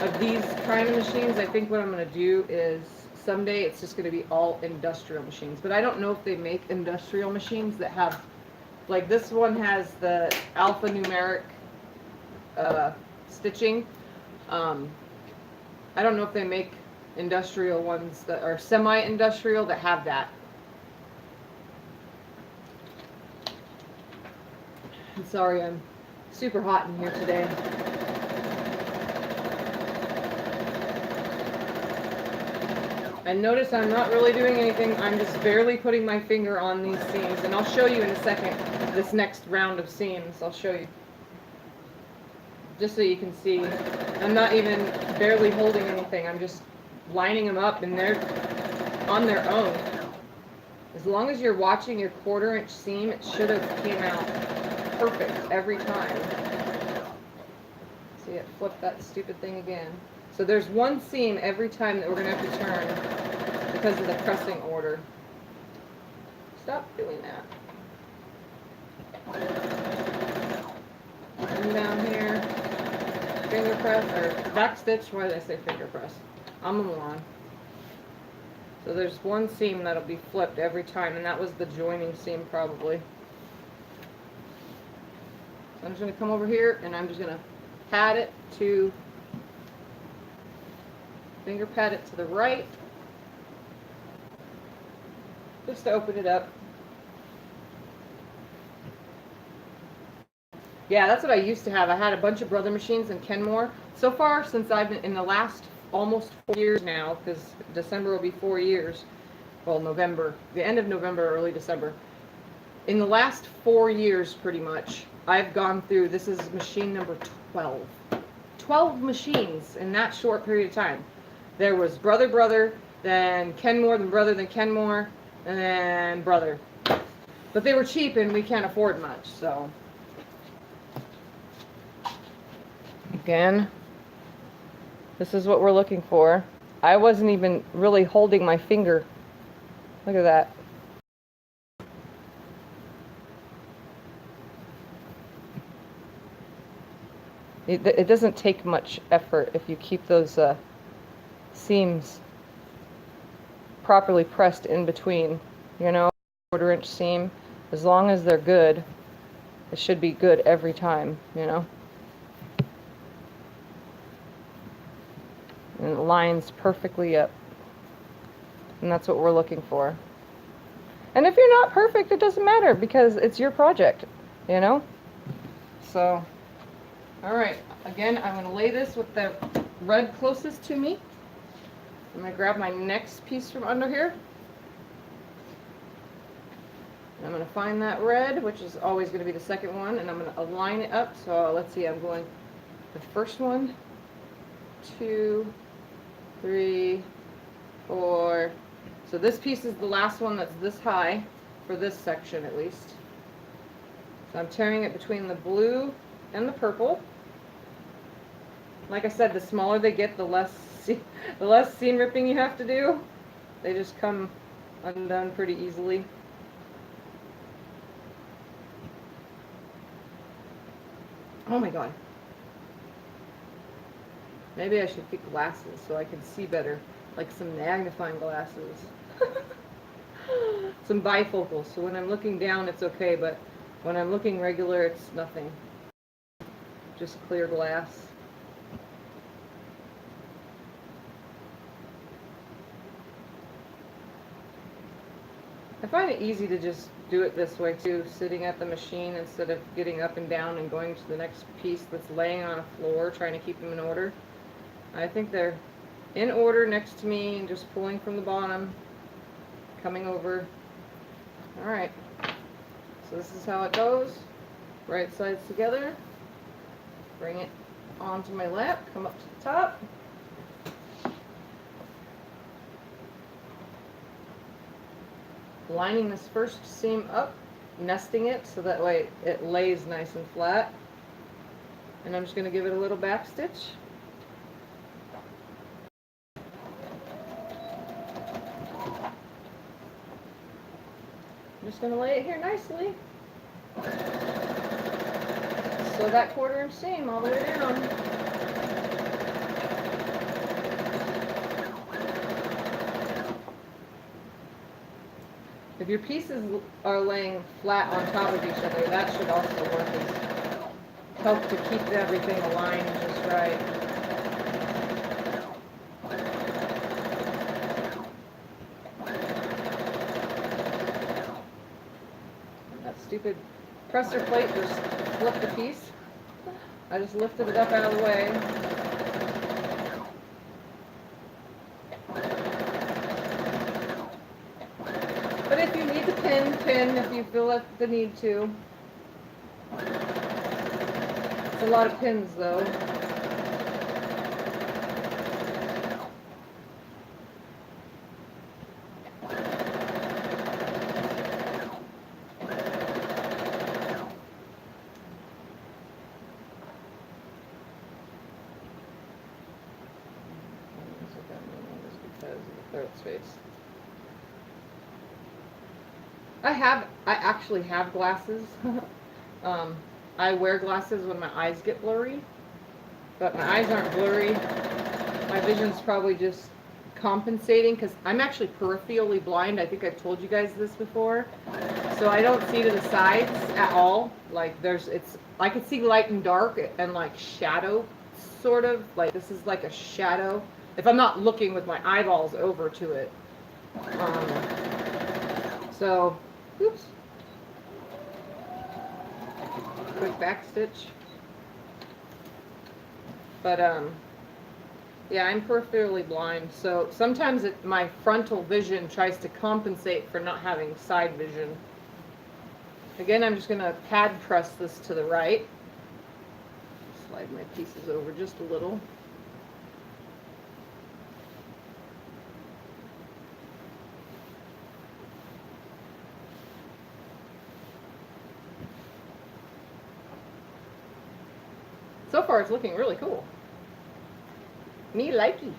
of these kind of machines, I think what I'm going to do is someday it's just going to be all industrial machines. But I don't know if they make industrial machines that have, like this one has the alphanumeric stitching. I don't know if they make industrial ones that are semi-industrial that have that. I'm sorry, I'm super hot in here today. And notice I'm not really doing anything, I'm just barely putting my finger on these seams. And I'll show you in a second this next round of seams. I'll show you. Just so you can see. I'm not even barely holding anything, I'm just lining them up and they're on their own. As long as you're watching your 1/4 inch seam, it should have came out perfect every time. See, it flipped that stupid thing again. So there's one seam every time that we're going to have to turn because of the pressing order. Stop doing that. And down here, finger press, or back stitch, why did I say finger press? I'm a moron. So there's one seam that'll be flipped every time, and that was the joining seam probably. So I'm just going to come over here and I'm just going to pat it to, finger pat it to the right, just to open it up. Yeah, that's what I used to have. I had a bunch of Brother machines in Kenmore. So far, since I've been in the last almost 4 years now, because December will be 4 years. Well, November, the end of November, early December. In the last 4 years, pretty much, I've gone through, this is machine number 12. 12 machines in that short period of time. There was Brother, then Kenmore, then Kenmore, and then Brother. But they were cheap and we can't afford much, so. Again, this is what we're looking for. I wasn't even really holding my finger. Look at that. It doesn't take much effort if you keep those seams properly pressed in between, you know, 1/4 inch seam. As long as they're good, it should be good every time, you know. And it lines perfectly up. And that's what we're looking for. And if you're not perfect, it doesn't matter because it's your project, you know. So, all right. Again, I'm going to lay this with the red closest to me. I'm going to grab my next piece from under here. And I'm going to find that red, which is always going to be the second one, and I'm going to align it up. So let's see, I'm going the first one, 2, 3, 4. So this piece is the last one that's this high, for this section at least. So I'm tearing it between the blue and the purple. Like I said, the smaller they get, the less seam ripping you have to do. They just come undone pretty easily. Oh my god. Maybe I should get glasses so I can see better. Like some magnifying glasses. Some bifocals, so when I'm looking down it's okay, but when I'm looking regular it's nothing. Just clear glass. I find it easy to just do it this way too, sitting at the machine instead of getting up and down and going to the next piece that's laying on a floor, trying to keep them in order. I think they're in order next to me and just pulling from the bottom, coming over. Alright, so this is how it goes. Right sides together. Bring it onto my lap, come up to the top. Lining this first seam up, nesting it so that way it lays nice and flat. And I'm just going to give it a little back stitch. I'm just going to lay it here nicely. So that 1/4 inch seam all the way down. your pieces are laying flat on top of each other, that should also work as help to keep everything aligned just right. That stupid presser plate just flipped a piece. I just lifted it up out of the way. But if you need to pin if you feel the need to. It's a lot of pins though. Because of the throat space. I actually have glasses. I wear glasses when my eyes get blurry, but my eyes aren't blurry. My vision's probably just compensating because I'm actually peripherally blind. I think I've told you guys this before. So I don't see to the sides at all. Like I could see light and dark and like shadow, sort of. Like this is like a shadow. If I'm not looking with my eyeballs over to it. So, oops. Quick back stitch. But yeah, I'm peripherally blind, so sometimes my frontal vision tries to compensate for not having side vision. Again, I'm just going to pad press this to the right. Slide my pieces over just a little. So far, it's looking really cool. Me likey.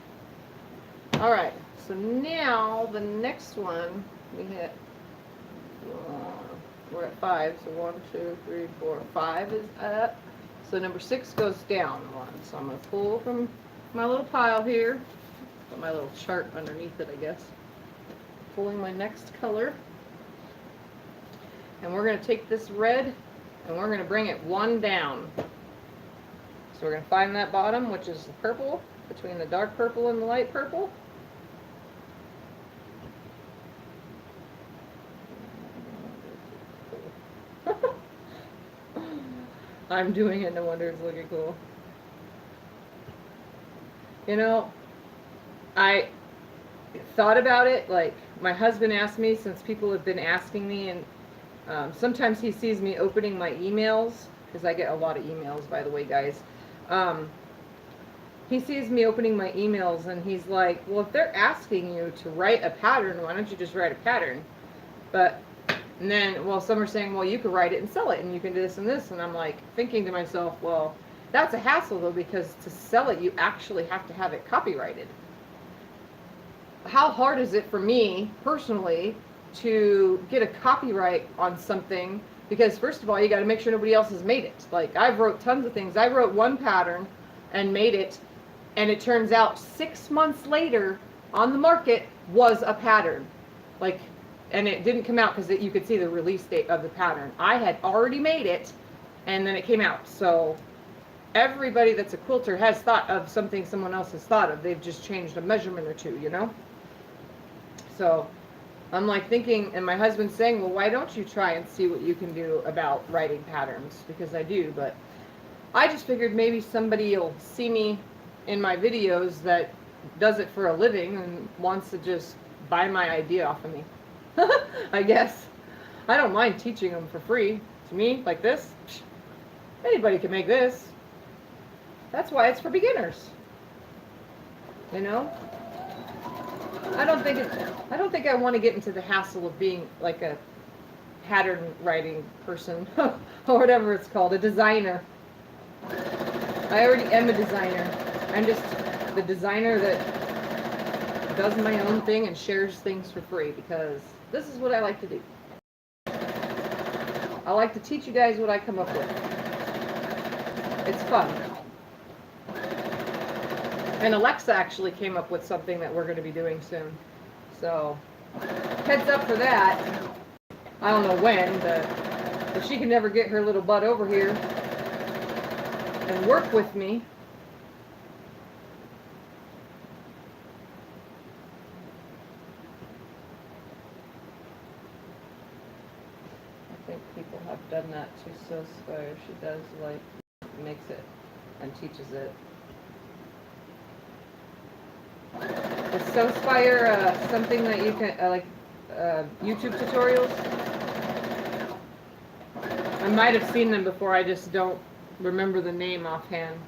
All right, so now the next one we hit. We're at 5, so 1, 2, 3, 4, 5 is up. So number 6 goes down 1. So I'm gonna pull from my little pile here. Put my little chart underneath it, I guess. Pulling my next color, and we're gonna take this red, and we're gonna bring it 1 down. So we're going to find that bottom, which is the purple, between the dark purple and the light purple. I'm doing it, no wonder it's looking cool. You know, I thought about it, like my husband asked me, since people have been asking me, and sometimes he sees me opening my emails, because I get a lot of emails, by the way, guys. He sees me opening my emails and he's like, well, if they're asking you to write a pattern, why don't you just write a pattern? And then, well, some are saying, well, you could write it and sell it and you can do this and this. And I'm like thinking to myself, well, that's a hassle though, because to sell it, you actually have to have it copyrighted. How hard is it for me personally to get a copyright on something? Because first of all, you got to make sure nobody else has made it. Like I've wrote tons of things. I wrote one pattern and made it, and it turns out 6 months later on the market was a pattern. Like, and it didn't come out because you could see the release date of the pattern. I had already made it, and then it came out. So everybody that's a quilter has thought of something someone else has thought of. They've just changed a measurement or two, you know? So I'm like thinking, and my husband's saying, well, why don't you try and see what you can do about writing patterns? Because I do, but I just figured maybe somebody will see me in my videos that does it for a living and wants to just buy my idea off of me. I guess. I don't mind teaching them for free. To me, like this, anybody can make this. That's why it's for beginners. You know? I don't think I want to get into the hassle of being like a pattern writing person or whatever it's called, a designer. I already am a designer. I'm just the designer that does my own thing and shares things for free because this is what I like to do. I like to teach you guys what I come up with. It's fun. And Alexa actually came up with something that we're going to be doing soon. So, heads up for that. I don't know when, but if she can never get her little butt over here and work with me. I think people have done that to Sewspire. She does, like, makes it and teaches it. Is Sewspire something that you can, YouTube tutorials? I might have seen them before, I just don't remember the name offhand.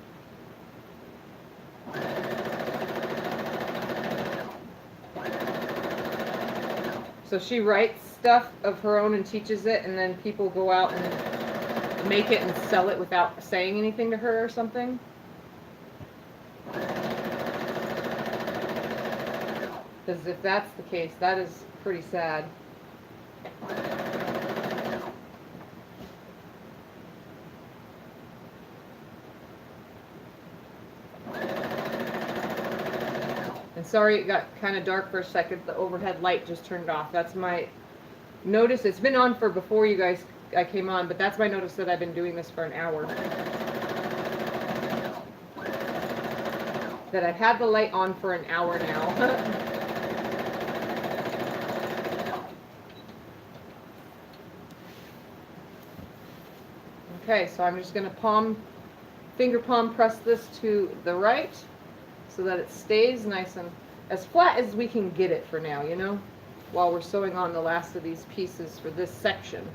So she writes stuff of her own and teaches it, and then people go out and make it and sell it without saying anything to her or something? Because if that's the case, that is pretty sad. And sorry it got kind of dark for a second. The overhead light just turned off. That's my notice. It's been on for before you guys I came on, but that's my notice that I've been doing this for an hour. That I've had the light on for an hour now. Okay, so I'm just going to finger palm press this to the right so that it stays nice and as flat as we can get it for now, you know, while we're sewing on the last of these pieces for this section.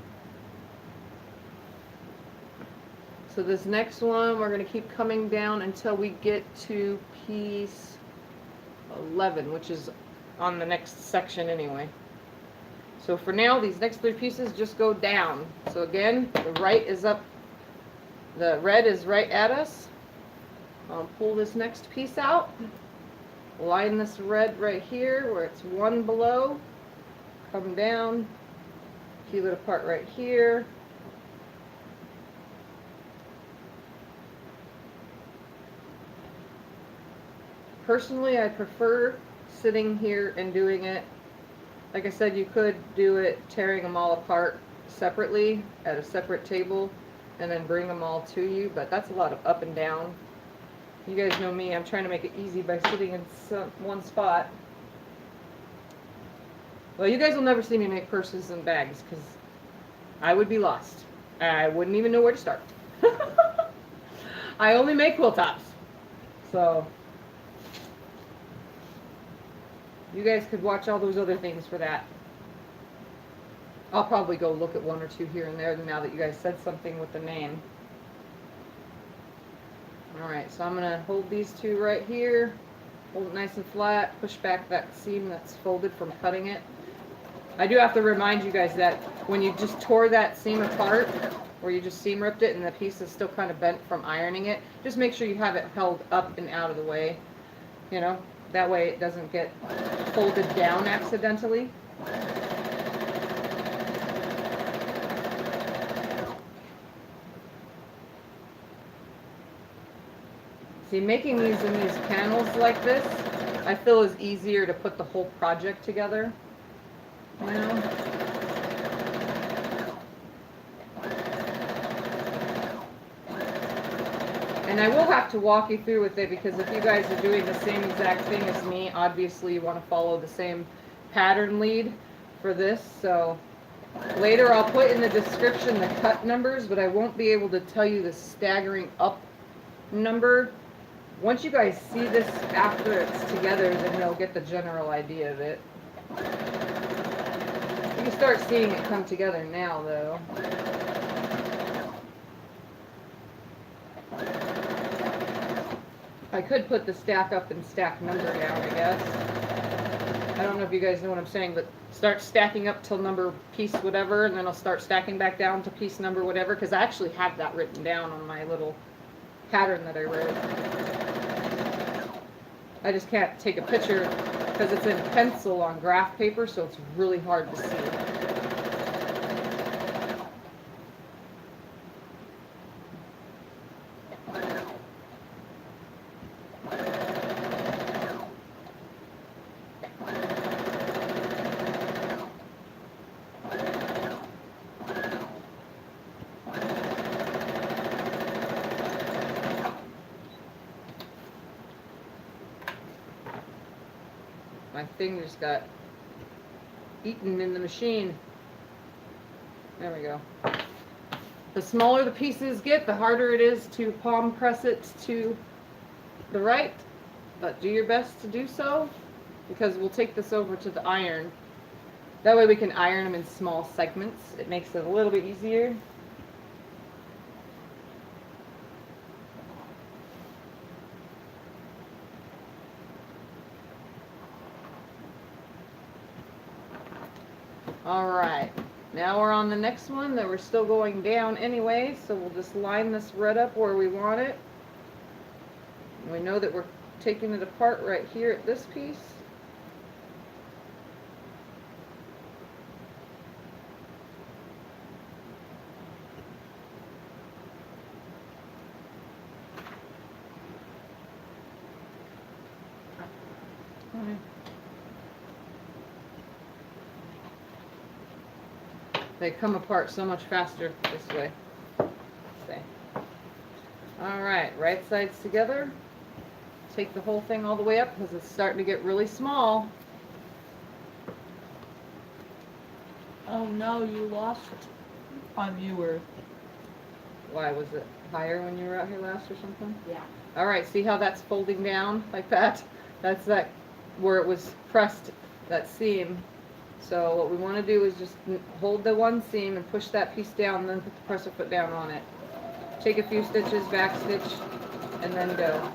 So this next one, we're going to keep coming down until we get to piece 11, which is on the next section anyway. So for now, these next 3 pieces just go down. So again, the right is up. The red is right at us. I'll pull this next piece out. Line this red right here where it's 1 below. Come down. Peel it apart right here. Personally, I prefer sitting here and doing it. Like I said, you could do it tearing them all apart separately at a separate table and then bring them all to you, but that's a lot of up and down. You guys know me, I'm trying to make it easy by sitting in one spot. Well, you guys will never see me make purses and bags because I would be lost. I wouldn't even know where to start. I only make quilt tops. So you guys could watch all those other things for that. I'll probably go look at 1 or 2 here and there now that you guys said something with the name. Alright, so I'm going to hold these 2 right here. Hold it nice and flat. Push back that seam that's folded from cutting it. I do have to remind you guys that when you just tore that seam apart, or you just seam ripped it and the piece is still kind of bent from ironing it, just make sure you have it held up and out of the way. You know, that way it doesn't get folded down accidentally. See, making these in these panels like this, I feel is easier to put the whole project together, you know? And I will have to walk you through with it because if you guys are doing the same exact thing as me, obviously you want to follow the same pattern lead for this. So later I'll put in the description the cut numbers, but I won't be able to tell you the staggering up number. Once you guys see this after it's together, then you'll get the general idea of it. You can start seeing it come together now, though. I could put the stack up and stack number down, I guess. I don't know if you guys know what I'm saying, but start stacking up till number piece whatever, and then I'll start stacking back down to piece number whatever, because I actually have that written down on my little pattern that I wrote. I just can't take a picture because it's in pencil on graph paper, so it's really hard to see. My fingers got eaten in the machine. There we go. The smaller the pieces get, the harder it is to palm press it to the right, but do your best to do so, because we'll take this over to the iron. That way we can iron them in small segments. It makes it a little bit easier. Alright, now we're on the next one that we're still going down anyway, so we'll just line this red up where we want it. And we know that we're taking it apart right here at this piece. They come apart so much faster this way. Alright, right sides together. Take the whole thing all the way up because it's starting to get really small. Oh no, you lost on viewer. Why, was it higher when you were out here last or something? Yeah. Alright, see how that's folding down like that? That's that where it was pressed, that seam. So what we want to do is just hold the one seam and push that piece down, and then put the presser foot down on it. Take a few stitches, back stitch, and then go.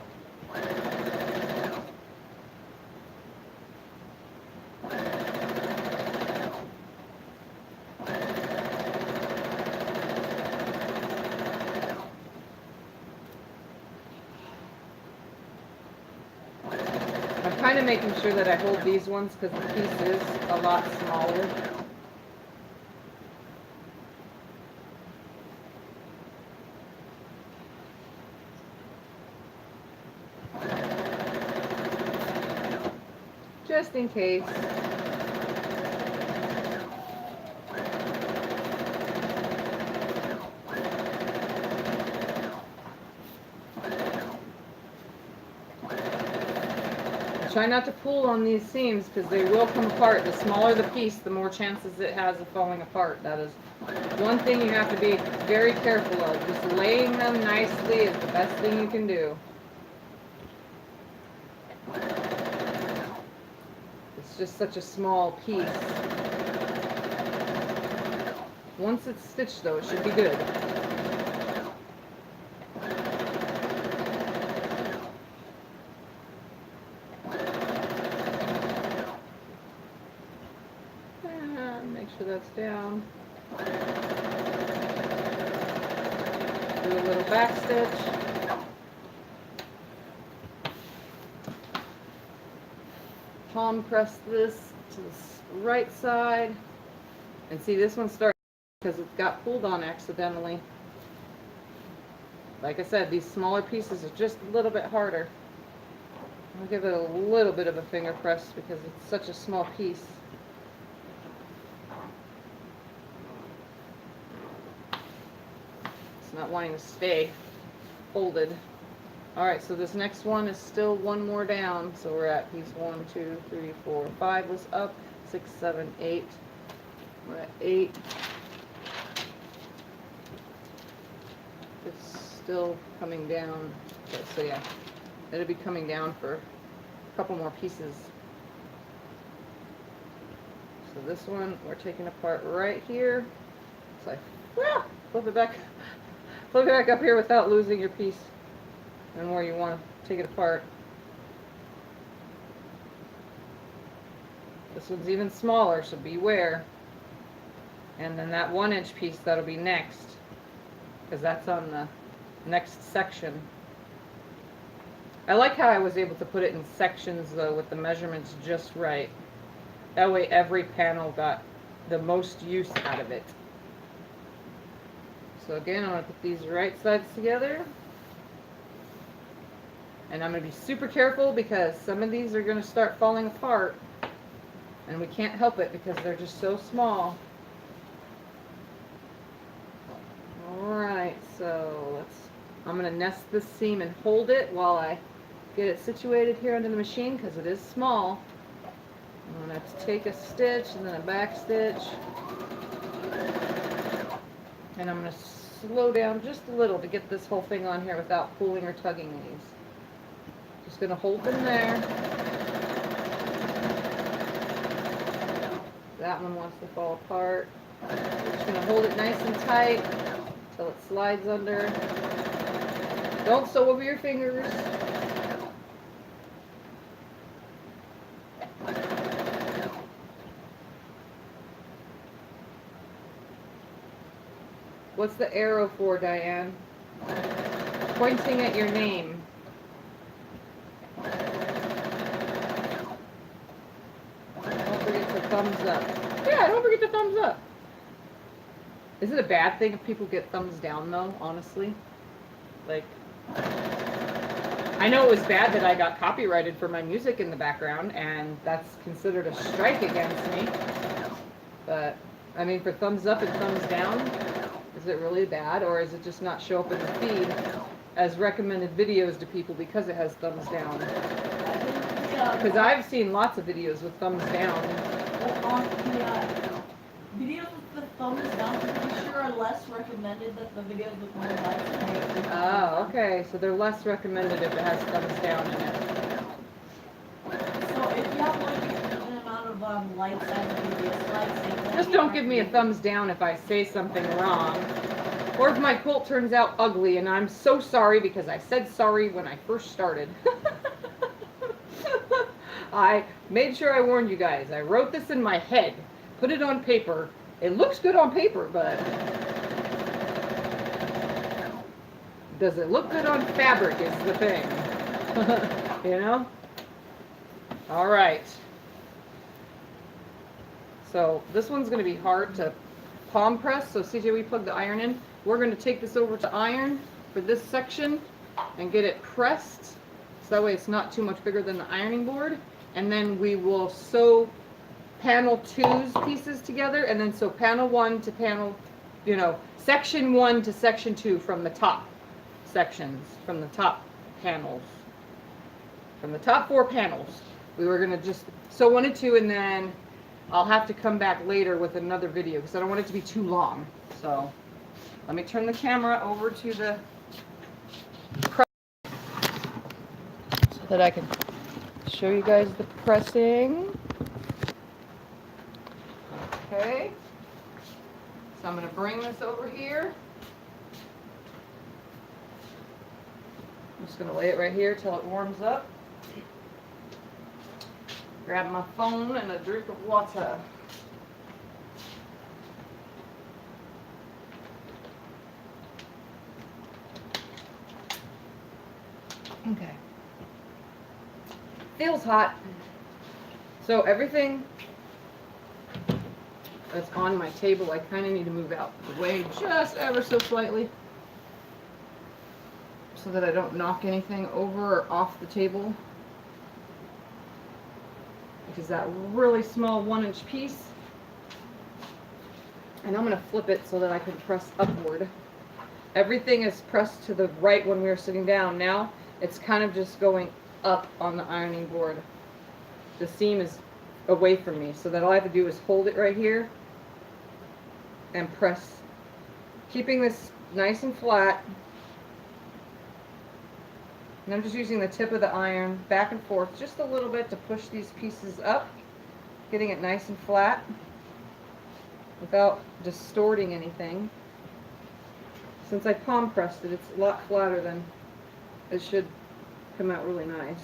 I'm kind of making sure that I hold these ones because the piece is a lot smaller. Just in case. Try not to pull on these seams because they will come apart. The smaller the piece, the more chances it has of falling apart. That is one thing you have to be very careful of. Just laying them nicely is the best thing you can do. It's just such a small piece. Once it's stitched though, it should be good. Make sure that's down. Do a little back stitch. Palm press this to the right side. And see, this one starts because it's got pulled on accidentally. Like I said, these smaller pieces are just a little bit harder. I'll give it a little bit of a finger press because it's such a small piece. It's not wanting to stay folded. Alright, so this next one is still one more down. So we're at piece 1, 2, 3, 4, 5 was up, 6, 7, 8. We're at 8. It's still coming down. Okay, so yeah, it'll be coming down for a couple more pieces. So this one we're taking apart right here. It's like, flip it back up here without losing your piece and where you want to take it apart. This one's even smaller, so beware. And then that 1-inch piece, that'll be next, because that's on the next section. I like how I was able to put it in sections though, with the measurements just right. That way every panel got the most use out of it. So again, I'm going to put these right sides together. And I'm going to be super careful because some of these are going to start falling apart. And we can't help it because they're just so small. Alright, so I'm going to nest this seam and hold it while I get it situated here under the machine because it is small. I'm going to take a stitch and then a back stitch. And I'm going to slow down just a little to get this whole thing on here without pulling or tugging these. Just going to hold them there. That one wants to fall apart. Just going to hold it nice and tight until it slides under. Don't sew over your fingers. What's the arrow for, Diane? Pointing at your name. Don't forget the thumbs up. Yeah, don't forget the thumbs up. Is it a bad thing if people get thumbs down, though, honestly? Like, I know it was bad that I got copyrighted for my music in the background, and that's considered a strike against me. But, I mean, for thumbs up and thumbs down, is it really bad, or is it just not show up in the feed as recommended videos to people because it has thumbs down? Because I've seen lots of videos with thumbs down. Well, on the videos with the thumbs down, I'm pretty sure are less recommended than the videos with more likes. Oh, okay, so they're less recommended if it has thumbs down in it. So if you have like an amount of likes and previous likes, Just don't give me a thumbs down if I say something wrong. Or if my quilt turns out ugly, and I'm so sorry because I said sorry when I first started. I made sure I warned you guys. I wrote this in my head, put it on paper. It looks good on paper, but does it look good on fabric is the thing. You know? All right. So this one's going to be hard to palm press. So CJ, we plug the iron in. We're going to take this over to iron for this section and get it pressed. So that way it's not too much bigger than the ironing board. And then we will sew panel 2's pieces together, and then sew panel 1 to panel, section 1 to section 2 from the top sections, from the top panels. From the top 4 panels. We were going to just sew 1 and 2, and then I'll have to come back later with another video because I don't want it to be too long. So let me turn the camera over to the press so that I can show you guys the pressing. Okay. So I'm going to bring this over here. I'm just going to lay it right here till it warms up. Grab my phone and a drink of water. Okay. Feels hot. So everything that's on my table, I kind of need to move out of the way just ever so slightly so that I don't knock anything over or off the table. Because that really small 1-inch piece, and I'm going to flip it so that I can press upward. Everything is pressed to the right when we were sitting down. Now it's kind of just going up on the ironing board. The seam is away from me, so that all I have to do is hold it right here and press, keeping this nice and flat. And I'm just using the tip of the iron back and forth just a little bit to push these pieces up, getting it nice and flat without distorting anything. Since I palm pressed it, it's a lot flatter than it should come out really nice.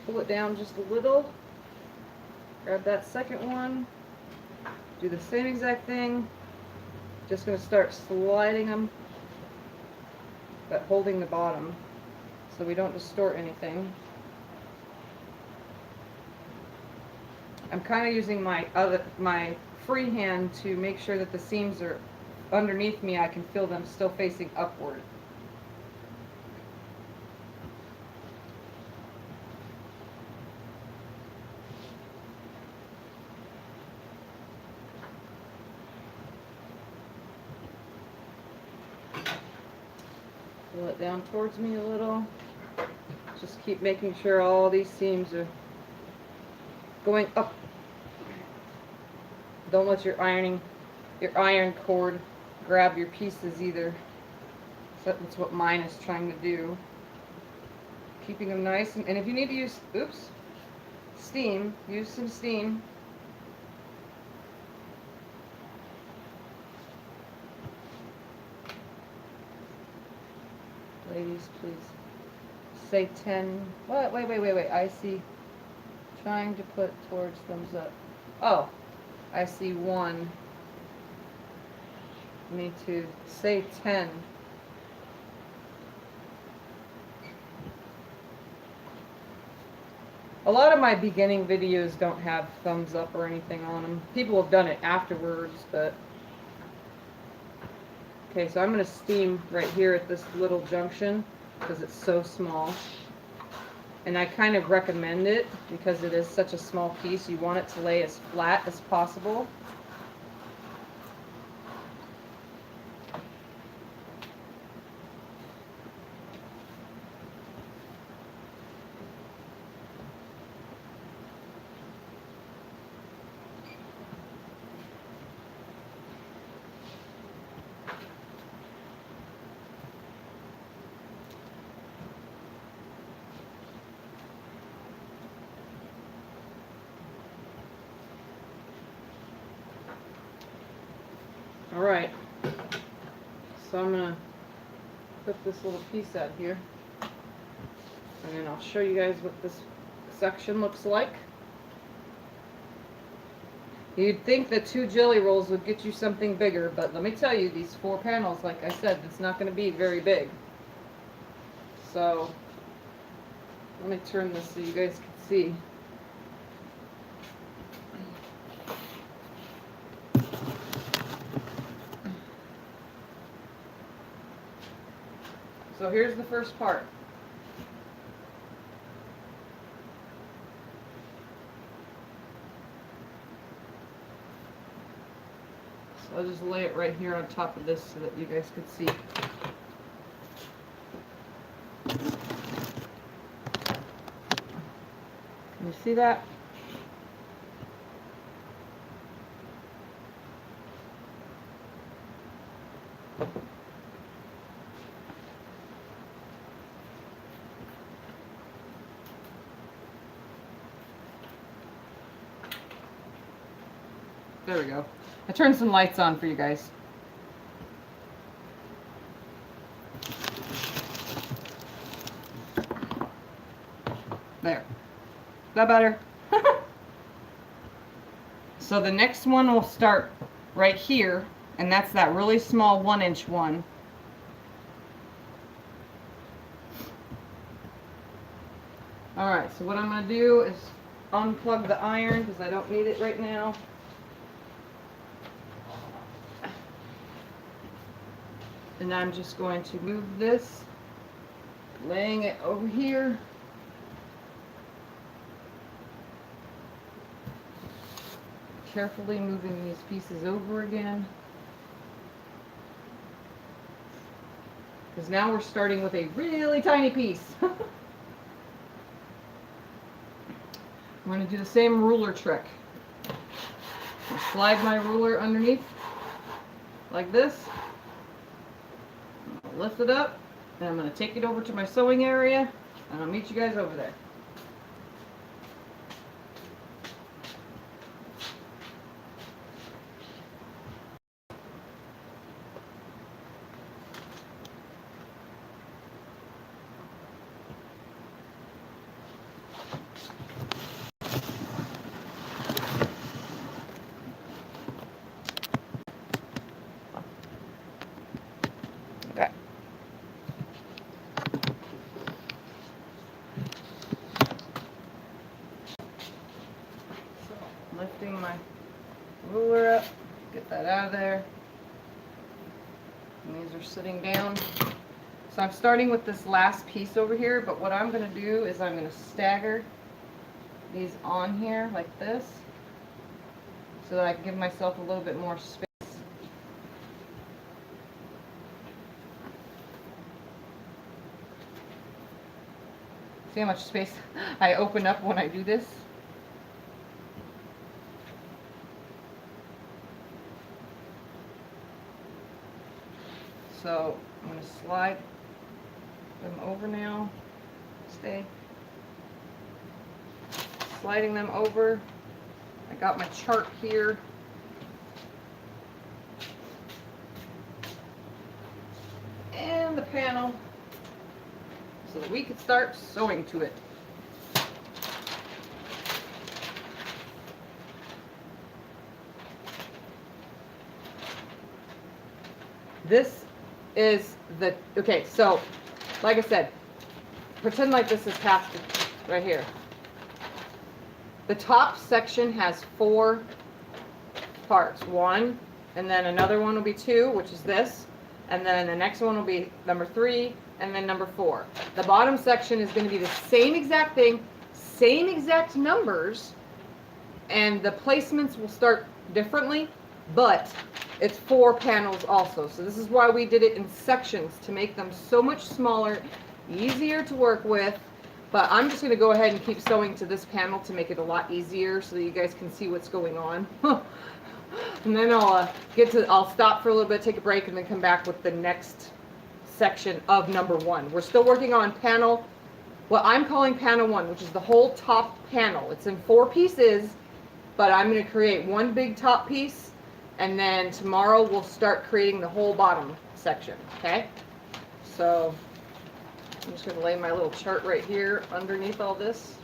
Pull it down just a little, grab that second one, do the same exact thing, just going to start sliding them, but holding the bottom so we don't distort anything. I'm kind of using my free hand to make sure that the seams are underneath me. I can feel them still facing upward. Pull it down towards me a little. Just keep making sure all these seams are going up. Don't let your iron cord grab your pieces either. So that's what mine is trying to do. Keeping them nice, and if you need to use, steam, use some steam. Ladies, please say 10. What? Wait. I see. Trying to put towards thumbs up. Oh, I see 1. Need to say 10. A lot of my beginning videos don't have thumbs up or anything on them. People have done it afterwards, but... Okay, so I'm going to steam right here at this little junction because it's so small. And I kind of recommend it because it is such a small piece. You want it to lay as flat as possible. Alright, so I'm going to put this little piece out here, and then I'll show you guys what this section looks like. You'd think that 2 jelly rolls would get you something bigger, but let me tell you, these 4 panels, like I said, it's not going to be very big. So, let me turn this so you guys can see. So here's the first part. So I'll just lay it right here on top of this so that you guys could see. Can you see that? There we go. I turned some lights on for you guys. There. Is that better? So the next one will start right here, and that's that really small 1-inch one. Alright, so what I'm going to do is unplug the iron because I don't need it right now. And I'm just going to move this, laying it over here. Carefully moving these pieces over again. Because now we're starting with a really tiny piece. I'm going to do the same ruler trick. I'll slide my ruler underneath like this. I'll lift it up, and I'm going to take it over to my sewing area, and I'll meet you guys over there. Okay. So, lifting my ruler up, get that out of there. And these are sitting down. So I'm starting with this last piece over here, but what I'm going to do is I'm going to stagger these on here like this so that I can give myself a little bit more space. See how much space I open up when I do this? So I'm going to slide them over now. Stay. Sliding them over. I got my chart here. And the panel so that we could start sewing to it. This is the, okay, so like I said, pretend like this is half right here. The top section has 4 parts. 1, and then another one will be 2, which is this, and then the next one will be number 3, and then number 4. The bottom section is going to be the same exact thing, same exact numbers, and the placements will start differently, but it's 4 panels also. So this is why we did it in sections, to make them so much smaller, easier to work with. But I'm just going to go ahead and keep sewing to this panel to make it a lot easier so that you guys can see what's going on. And then I'll stop for a little bit, take a break, and then come back with the next section of number 1. We're still working on panel, what I'm calling panel 1, which is the whole top panel. It's in 4 pieces, but I'm going to create one big top piece, and then tomorrow we'll start creating the whole bottom section, okay? So I'm just going to lay my little chart right here underneath all this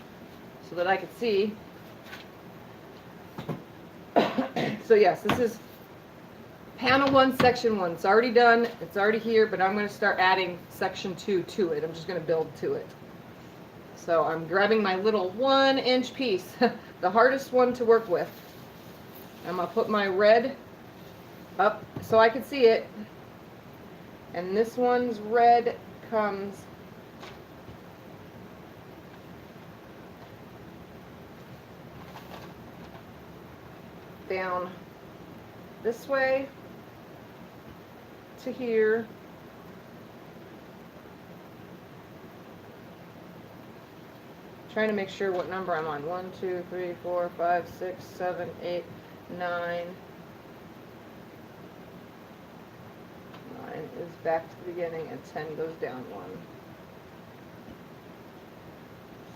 so that I can see. So yes, this is panel 1, section 1. It's already done. It's already here, but I'm going to start adding section 2 to it. I'm just going to build to it. So I'm grabbing my little 1-inch piece, the hardest one to work with. I'm going to put my red up so I can see it. And this one's red comes down this way to here. Trying to make sure what number I'm on. 1, 2, 3, 4, 5, 6, 7, 8, 9. 9 is back to the beginning, and 10 goes down 1.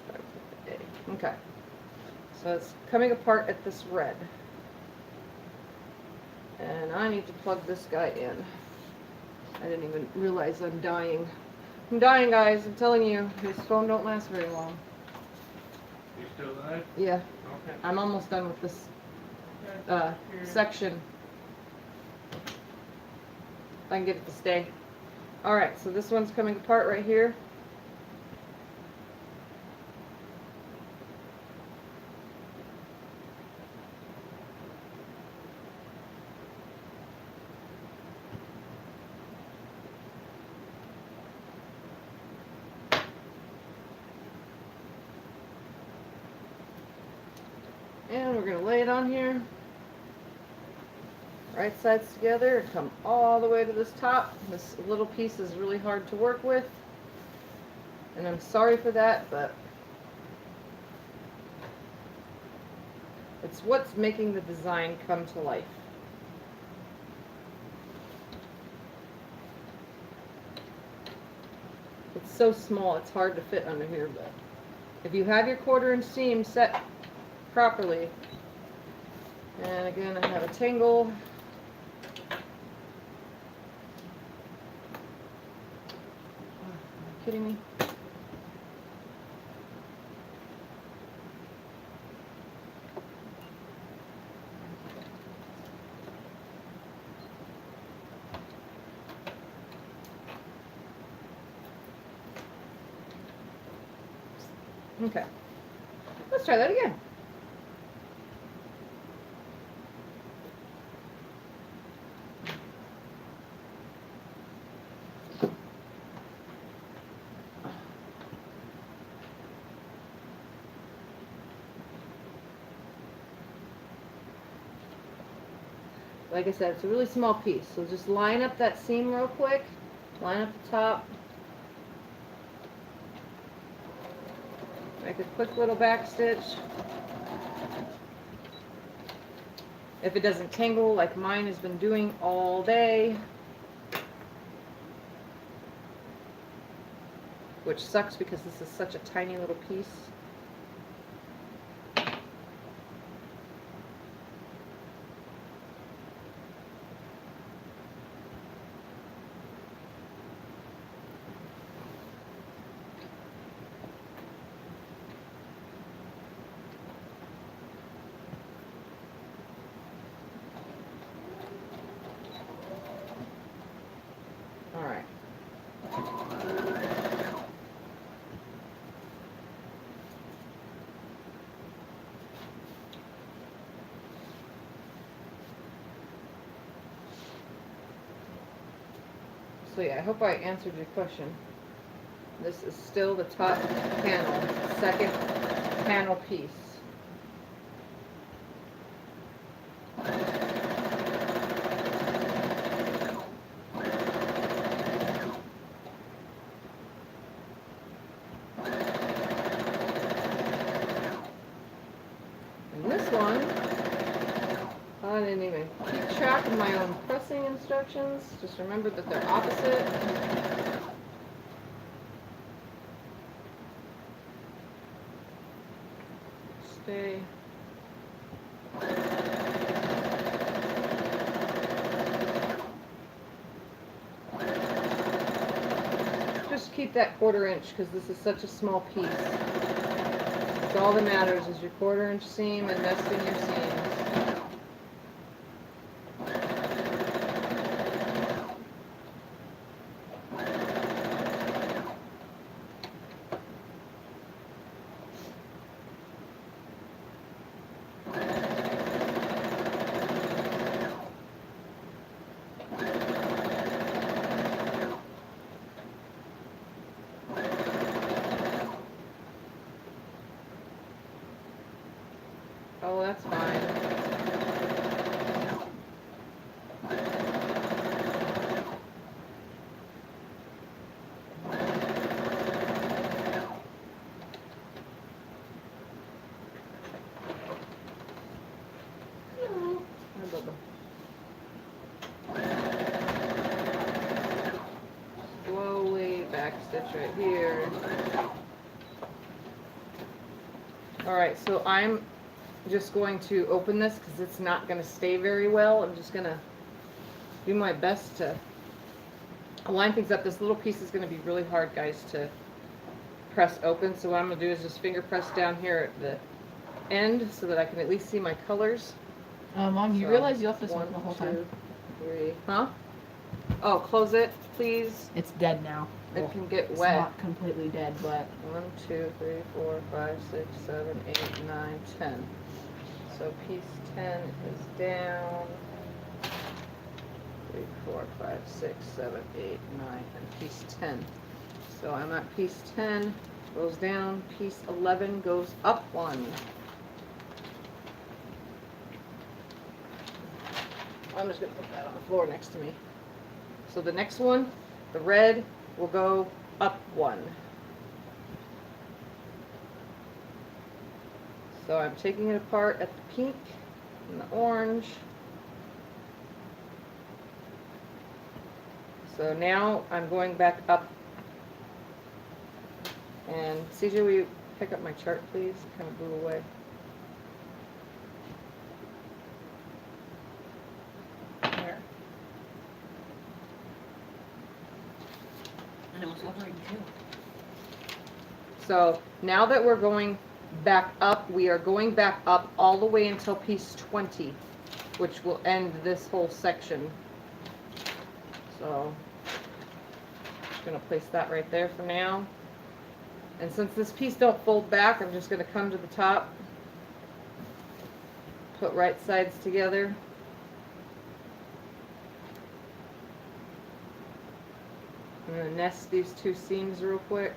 Starts with the A. Okay. So it's coming apart at this red. And I need to plug this guy in. I didn't even realize I'm dying. I'm dying, guys. I'm telling you, this phone don't last very long. You still alive? Yeah, Okay. I'm almost done with this section. If I can get it to stay. Alright, so this one's coming apart right here. And we're going to lay it on here. Right sides together and come all the way to this top. This little piece is really hard to work with. And I'm sorry for that, but it's what's making the design come to life. It's so small, it's hard to fit under here, but if you have your 1/4-inch seam set properly. And again, I have a tangle. Are you kidding me? Okay. Let's try that again. Like I said, it's a really small piece, so just line up that seam real quick. Line up the top. Make a quick little back stitch. If it doesn't tangle like mine has been doing all day. which sucks because this is such a tiny little piece. All right. So yeah, I hope I answered your question. This is still the top panel, second panel piece. And this one, I didn't even keep track of my own pressing instructions. Just remember that they're opposite. Stay. Just keep that 1/4 inch because this is such a small piece. That's all that matters is your 1/4 inch seam and nesting your seams. Oh, that's fine. Hi, Bubba. Slowly back stitch right here. All right, so I'm just going to open this because it's not going to stay very well. I'm just going to do my best to line things up. This little piece is going to be really hard, guys, to press open. So what I'm going to do is just finger press down here at the end so that I can at least see my colors. Mom, you So, realize you left this 1, one the whole 2, time? 3. Huh? Oh, close it, please. It's dead now. It can get It's wet. not completely dead, but 1, 2, 3, 4, 5, 6, 7, 8, 9, 10. So piece 10 is down. 3, 4, 5, 6, 7, 8, 9, and piece 10. So I'm at piece 10, goes down, piece 11 goes up 1. I'm just going to put that on the floor next to me. So the next one, the red, will go up 1. So I'm taking it apart at the pink and the orange. So now I'm going back up. And CJ, will you pick up my chart, please? It kind of blew away. where? And it was hovering too. So now that we're going back up, we are going back up all the way until piece 20, which will end this whole section. So just going to place that right there for now. And since this piece don't fold back, I'm just going to come to the top, put right sides together. I'm going to nest these 2 seams real quick.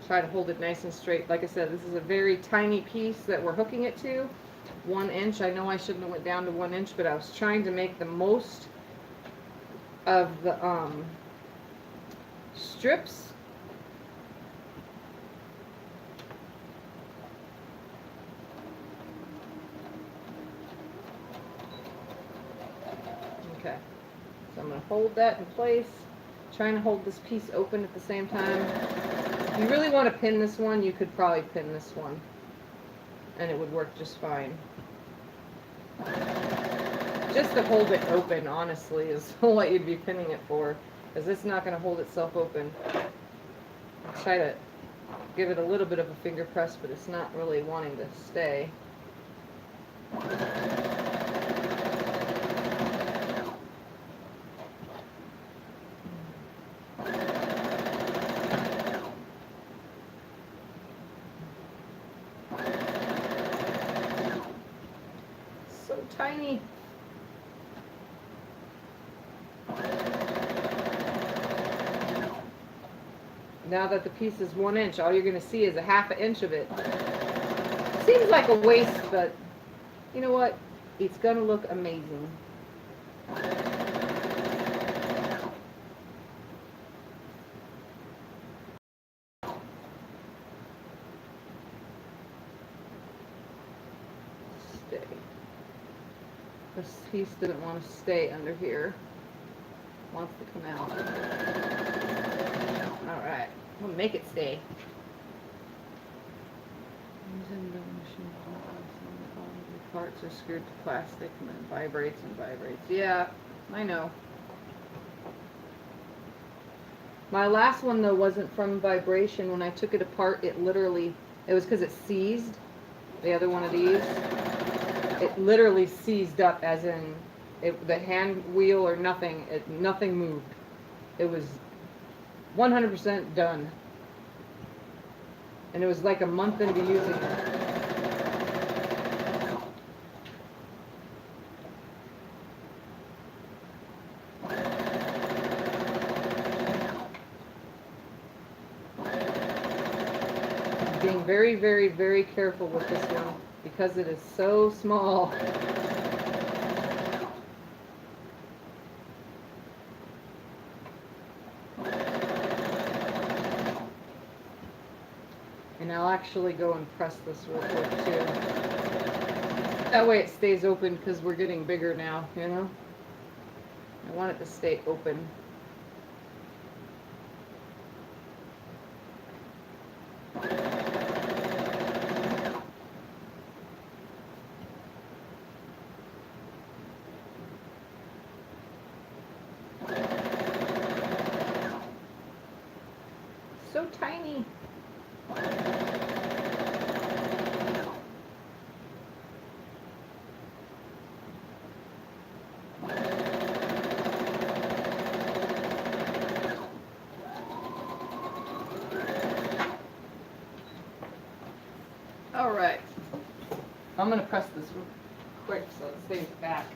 Try to hold it nice and straight. Like I said, this is a very tiny piece that we're hooking it to. 1 inch. I know I shouldn't have went down to 1 inch, but I was trying to make the most of the strips. Okay. So I'm going to hold that in place, trying to hold this piece open at the same time. If you really want to pin this one, you could probably pin this one, and it would work just fine. Just to hold it open, honestly, is what you'd be pinning it for, because it's not going to hold itself open. Try to give it a little bit of a finger press, but it's not really wanting to stay. So tiny. Now that the piece is 1 inch, all you're going to see is a half an inch of it. Seems like a waste, but you know what? It's going to look amazing. Stay. This piece didn't want to stay under here. Wants to come out. Alright, we'll make it stay. Parts are screwed to plastic and then vibrates and vibrates. Yeah, I know. My last one though wasn't from vibration. When I took it apart, it literally, it was because it seized. The other one of these, it literally seized up, as in the hand wheel or nothing. Nothing moved. It was 100% done. And it was like a month into using it. Being very, very, very careful with this one because it is so small. And I'll actually go and press this real quick too. That way it stays open because we're getting bigger now, you know? I want it to stay open. So tiny. All right. I'm going to press this real quick so it stays back.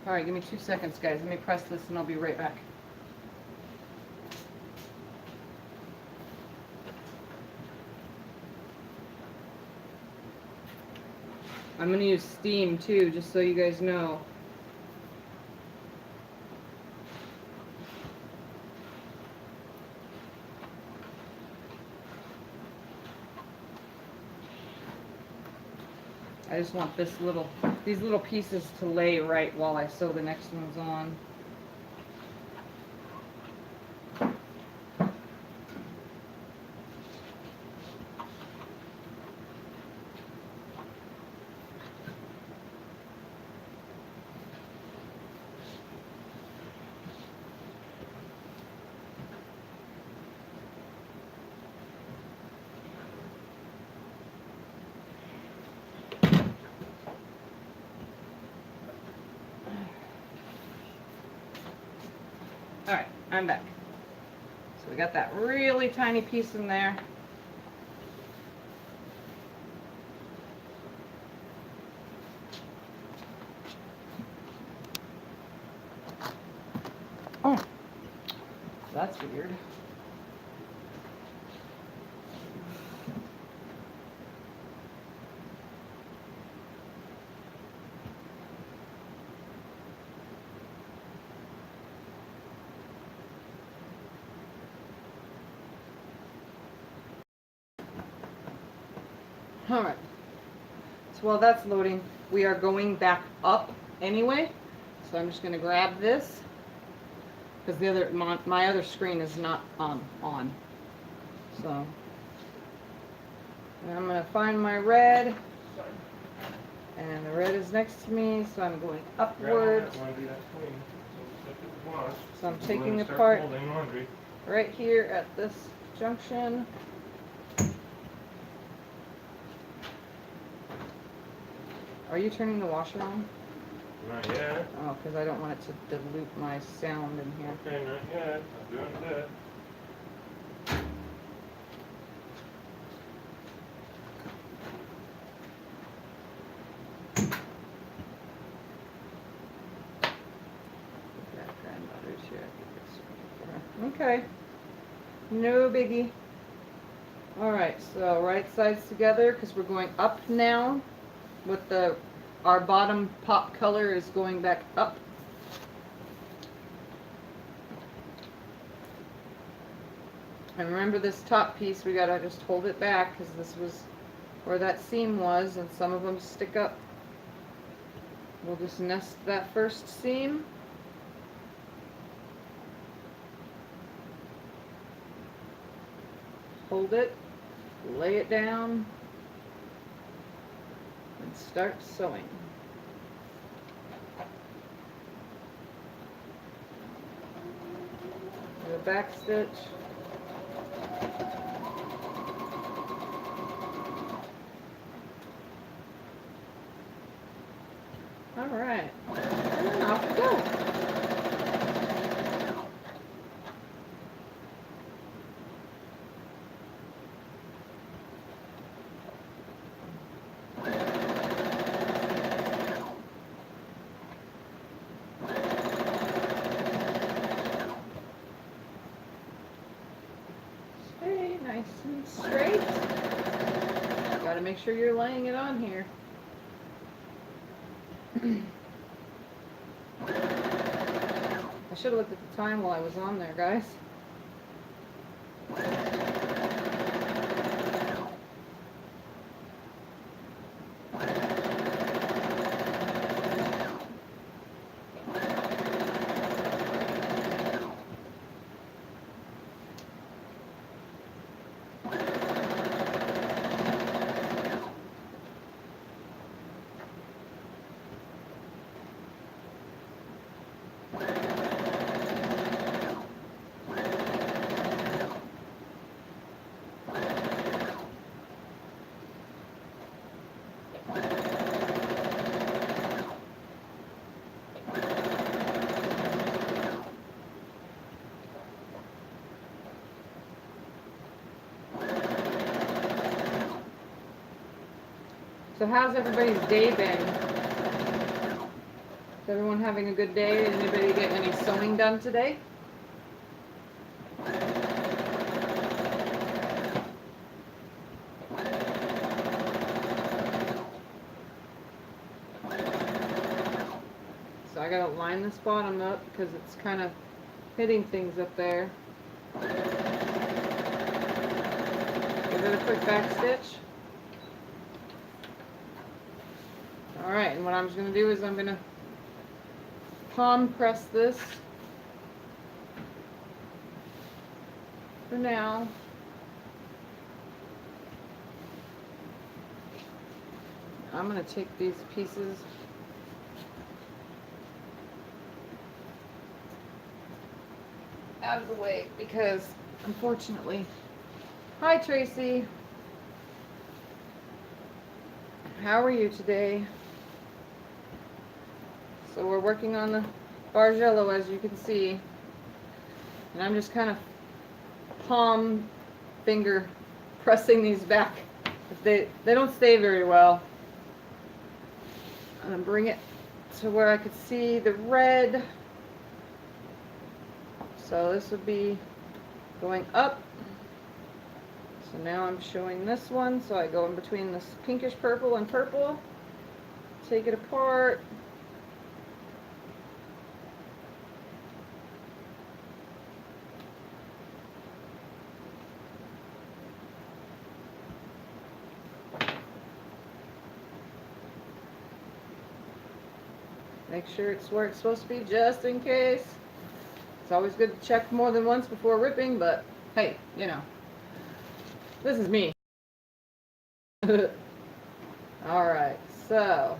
All right, give me 2 seconds, guys. Let me press this and I'll be right back. I'm going to use steam too, just so you guys know. I just want these little pieces to lay right while I sew the next ones on. Alright, I'm back. So we got that really tiny piece in there. Oh, that's weird. Alright. So while that's loading, we are going back up anyway. So I'm just going to grab this. Because the other, my other screen is not on. So. And I'm going to find my red. And the red is next to me, so I'm going upwards. So I'm taking apart right here at this junction. Are you turning the washer on? Not yet. Oh, because I don't want it to dilute my sound in here. Okay, not yet. I'm doing that. Grandmother's here. I think it's okay. No biggie. Alright, so right sides together because we're going up now. With our bottom pop color is going back up. And remember this top piece, we gotta just hold it back because this was where that seam was and some of them stick up. We'll just nest that first seam. Hold it, lay it down, and start sewing. The back stitch. All right, and off we go. Stay nice and straight. Gotta make sure you're laying it on here. I should have looked at the time while I was on there, guys. So how's everybody's day been? Is everyone having a good day? Did anybody get any sewing done today? So I gotta line this bottom up because it's kind of hitting things up there. Give it a quick back stitch. Alright, and what I'm just going to do is I'm going to palm press this for now. I'm going to take these pieces out of the way because unfortunately, hi Tracy, how are you today? So we're working on the Bargello, as you can see, and I'm just kind of palm finger pressing these back. They don't stay very well. I'm gonna bring it to where I could see the red. So this would be going up. So now I'm showing this one. So I go in between this pinkish purple and purple. Take it apart. Make sure it's where it's supposed to be just in case. It's always good to check more than once before ripping, but hey, you know, this is me. Alright, so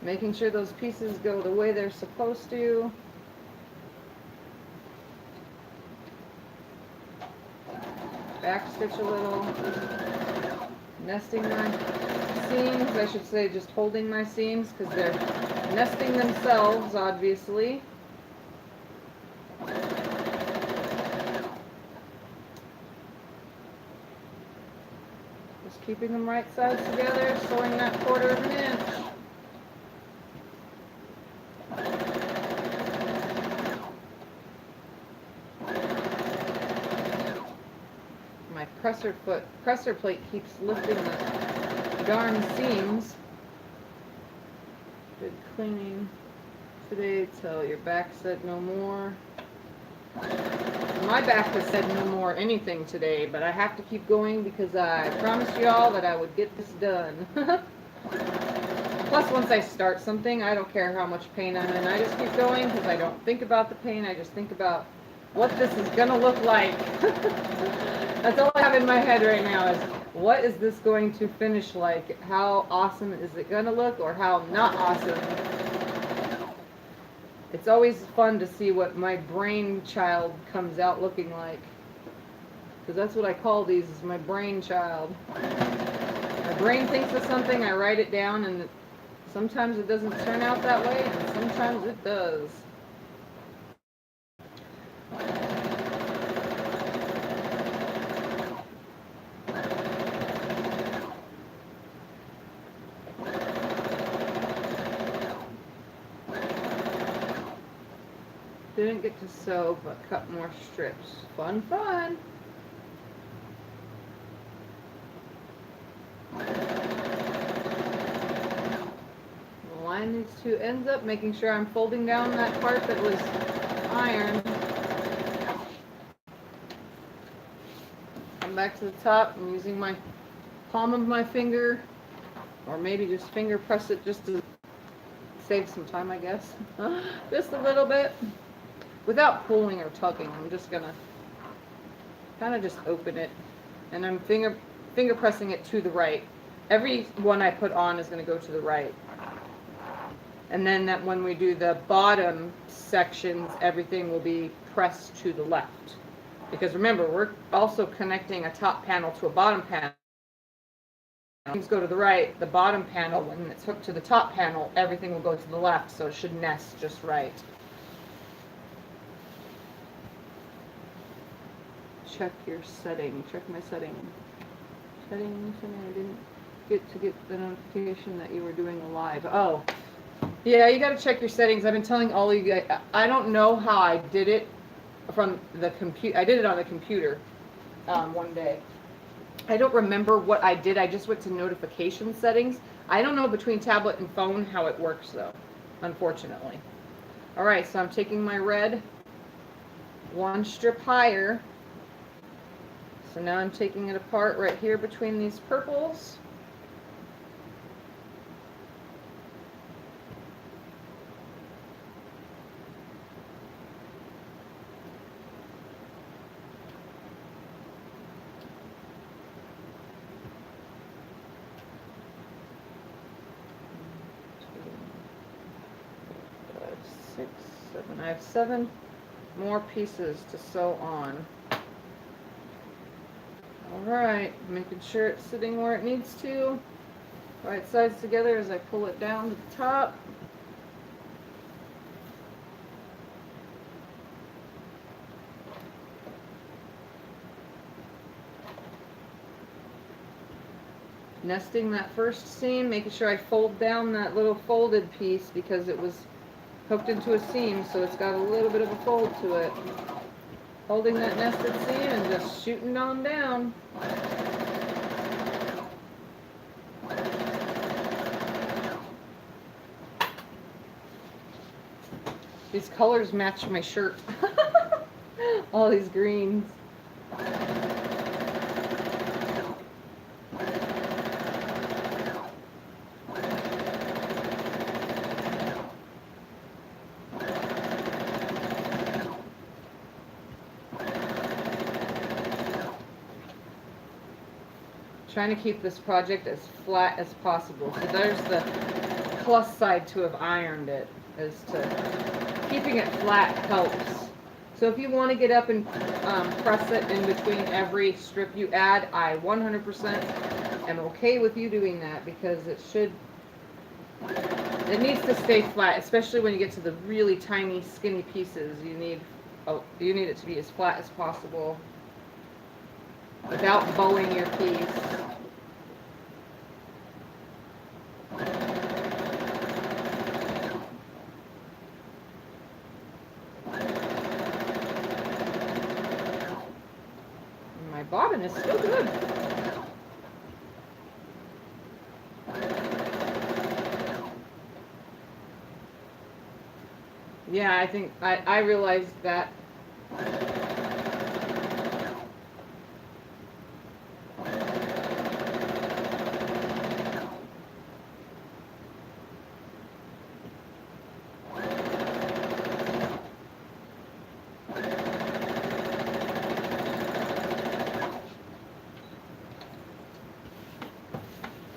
making sure those pieces go the way they're supposed to. Back stitch a little. Nesting my seams, I should say just holding my seams because they're nesting themselves, obviously. Just keeping them right sides together, sewing that 1/4 of an inch. My presser plate keeps lifting the darn seams. Good cleaning today till your back said no more. My back has said no more anything today, but I have to keep going because I promised y'all that I would get this done. Plus, once I start something, I don't care how much pain I'm in. I just keep going because I don't think about the pain. I just think about what this is going to look like. That's all I have in my head right now is, what is this going to finish like? How awesome is it going to look, or how not awesome? It's always fun to see what my brainchild comes out looking like. Because that's what I call these, is my brainchild. My brain thinks of something, I write it down, and sometimes it doesn't turn out that way, and sometimes it does. Didn't get to sew, but cut more strips. Fun, fun! Line these two ends up, making sure I'm folding down that part that was ironed. Come back to the top. I'm using my palm of my finger, or maybe just finger press it just to save some time, I guess. Just a little bit. Without pulling or tugging, I'm just gonna kind of just open it, and I'm finger pressing it to the right. Every one I put on is going to go to the right. And then that when we do the bottom sections, everything will be pressed to the left. Because remember, we're also connecting a top panel to a bottom panel. Things go to the right. The bottom panel, when it's hooked to the top panel, everything will go to the left, so it should nest just right. Check your setting. Check my setting. Setting. I didn't get the notification that you were doing a live. Oh, yeah, you got to check your settings. I've been telling all of you guys. I don't know how I did it from the computer. I did it on the computer one day. I don't remember what I did. I just went to notification settings. I don't know between tablet and phone how it works though, unfortunately. All right, so I'm taking my red one strip higher. So now I'm taking it apart right here between these purples. Six, seven. I have 7 more pieces to sew on. Alright, making sure it's sitting where it needs to. Right sides together as I pull it down to the top. Nesting that first seam, making sure I fold down that little folded piece because it was hooked into a seam, so it's got a little bit of a fold to it. Holding that nested seam and just shooting on down. These colors match my shirt. All these greens. trying to keep this project as flat as possible. So there's the plus side to have ironed it, is to keeping it flat helps. So if you want to get up and press it in between every strip you add, I 100% am okay with you doing that, because it needs to stay flat, especially when you get to the really tiny skinny pieces. You need it to be as flat as possible without bowing your piece. My bobbin is still good. Yeah, I think I realized that.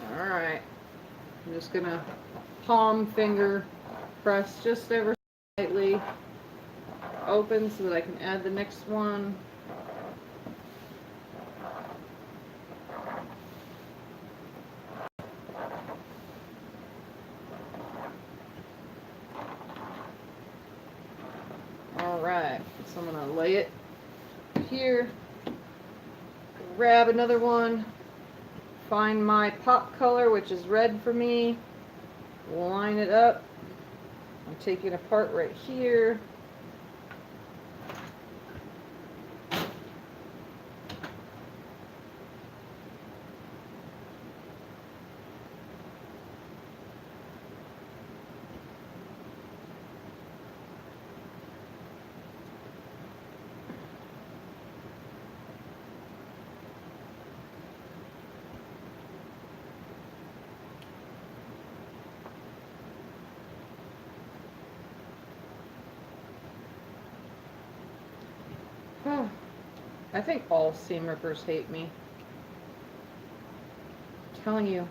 All right, I'm just gonna palm finger press just ever slightly open so that I can add the next one. Alright, so I'm going to lay it here, grab another one, find my pop color, which is red for me, line it up. I'm taking it apart right here. I think all seam rippers hate me. I'm telling you.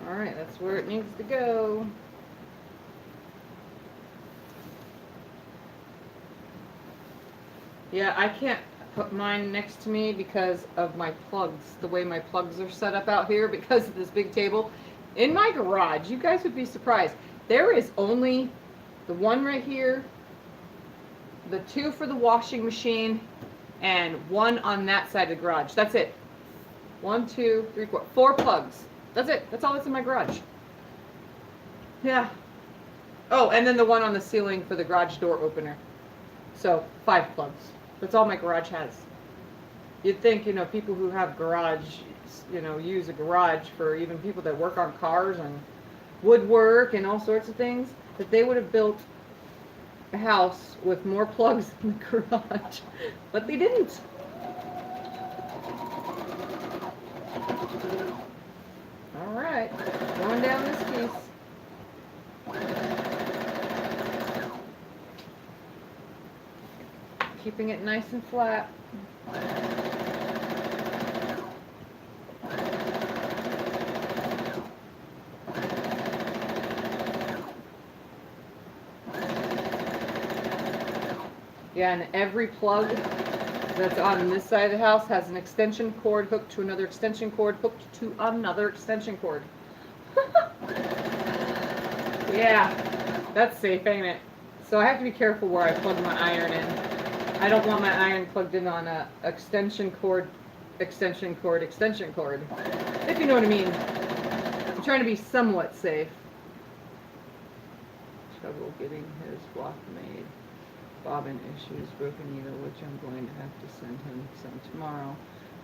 Alright, that's where it needs to go. Yeah, I can't put mine next to me because of my plugs, the way my plugs are set up out here because of this big table. In my garage, you guys would be surprised, there is only the one right here, the two for the washing machine, and one on that side of the garage. That's it. 1, 2, 3, 4, 4 plugs. That's it. That's all that's in my garage. Yeah. Oh, and then the one on the ceiling for the garage door opener. So 5 plugs. That's all my garage has. You'd think, you know, people who have garage, you know, use a garage for even people that work on cars and woodwork and all sorts of things, that they would have built a house with more plugs in the garage, but they didn't. All right, going down this piece. Keeping it nice and flat. Yeah, and every plug that's on this side of the house has an extension cord hooked to another extension cord hooked to another extension cord. Yeah, that's safe, ain't it? So I have to be careful where I plug my iron in. I don't want my iron plugged in on a extension cord, extension cord, extension cord. If you know what I mean. I'm trying to be somewhat safe. Trouble getting his block made. Bobbin issues, broken needle, which I'm going to have to send him some tomorrow.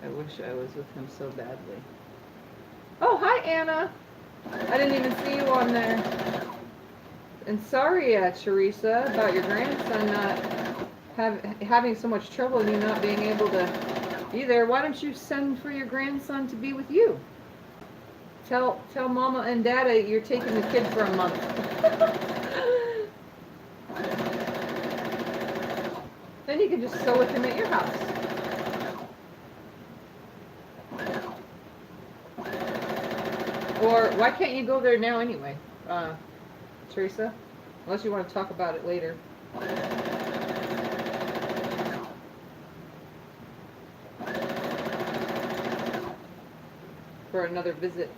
I wish I was with him so badly. Oh, hi, Anna. I didn't even see you on there. And sorry, Teresa, about your grandson not having so much trouble and you not being able to be there. Why don't you send for your grandson to be with you? Tell Mama and Dada you're taking the kid for a month. Then you can just sew with him at your house. Or why can't you go there now anyway, Teresa? Unless you want to talk about it later. For another visit.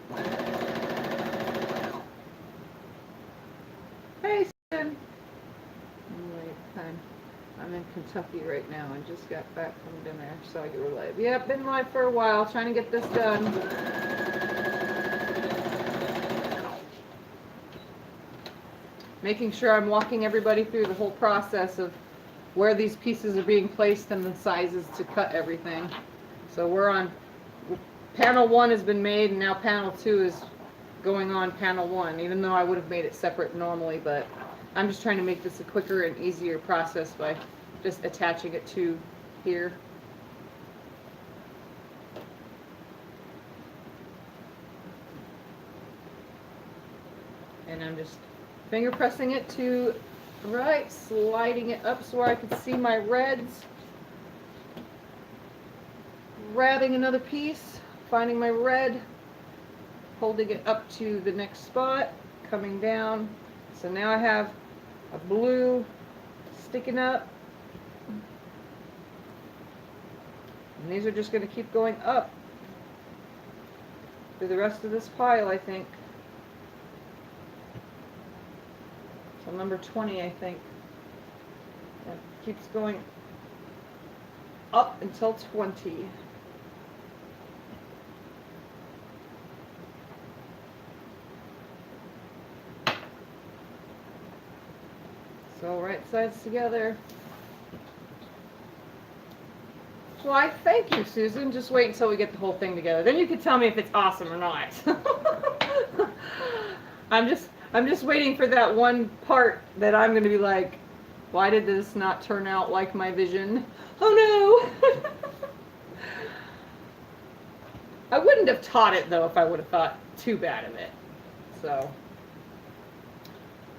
Hey, Susan. I'm in Kentucky right now. I just got back from dinner, so I were live. Yep, been live for a while, trying to get this done. Making sure I'm walking everybody through the whole process of where these pieces are being placed and the sizes to cut everything. So we're on, panel 1 has been made, and now panel 2 is going on panel 1, even though I would have made it separate normally, but I'm just trying to make this a quicker and easier process by just attaching it to here. And I'm just finger pressing it to right, sliding it up so I can see my reds. Grabbing another piece, finding my red, holding it up to the next spot, coming down. So now I have a blue sticking up. And these are just going to keep going up through the rest of this pile, I think. So number 20, I think. It keeps going up until 20. So right sides together. Why, thank you, Susan. Just wait until we get the whole thing together. Then you can tell me if it's awesome or not. I'm just waiting for that one part that I'm going to be like, why did this not turn out like my vision? Oh no! I wouldn't have taught it though if I would have thought too bad of it. So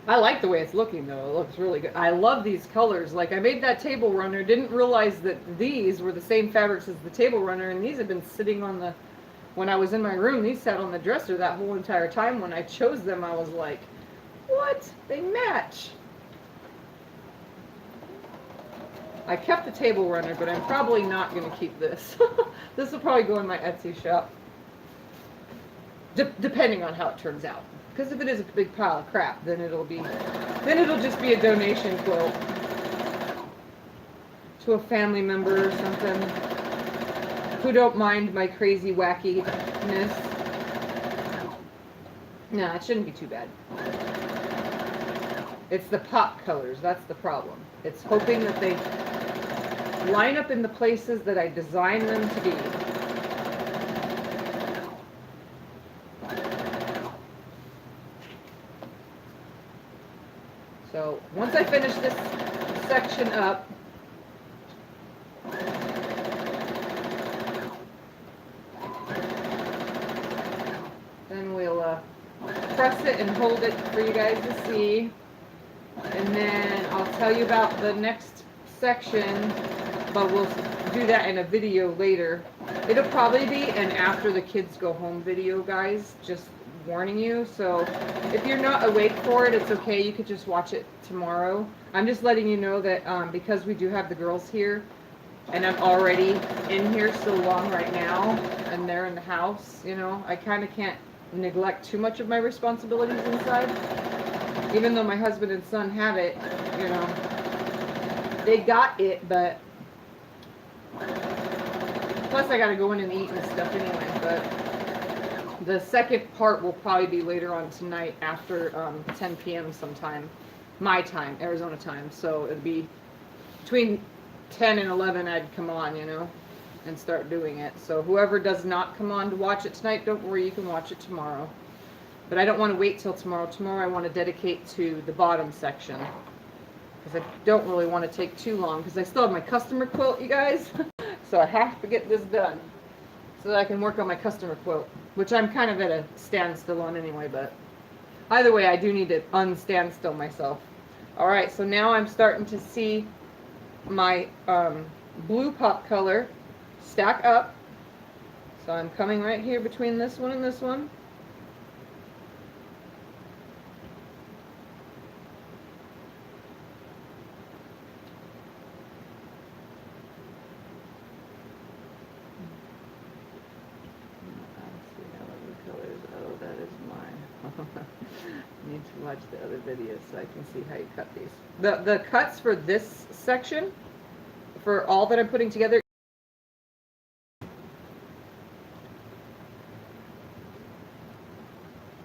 I like the way it's looking though. It looks really good. I love these colors. Like I made that table runner, didn't realize that these were the same fabrics as the table runner, and these have been sitting on the, when I was in my room, these sat on the dresser that whole entire time. When I chose them, I was like, what? They match. I kept the table runner, but I'm probably not going to keep this. This will probably go in my Etsy shop. Depending on how it turns out. Because if it is a big pile of crap, then it'll just be a donation quilt to a family member or something who don't mind my crazy wackiness. Nah, it shouldn't be too bad. It's the pop colors, that's the problem. It's hoping that they line up in the places that I designed them to be. So once I finish this section up, then we'll press it and hold it for you guys to see. And then I'll tell you about the next section, but we'll do that in a video later. It'll probably be an after the kids go home video, guys, just warning you. So if you're not awake for it, it's okay. You could just watch it tomorrow. I'm just letting you know that because we do have the girls here, and I'm already in here so long right now, and they're in the house, you know, I kind of can't neglect too much of my responsibilities inside. Even though my husband and son have it, you know, they got it, but plus I gotta go in and eat and stuff anyway. But the second part will probably be later on tonight after 10 p.m. sometime, my time, Arizona time. So it'd be between 10 and 11 I'd come on, you know, and start doing it. So whoever does not come on to watch it tonight, don't worry, you can watch it tomorrow. But I don't want to wait till tomorrow. Tomorrow I want to dedicate to the bottom section, because I don't really want to take too long, because I still have my customer quilt, you guys. So I have to get this done so that I can work on my customer quilt, which I'm kind of at a standstill on anyway. But either way, I do need to unstandstill myself. All right, so now I'm starting to see my blue pop color stack up. So I'm coming right here between this one and this one. need to watch the other videos so I can see how you cut these. The cuts for this section, for all that I'm putting together,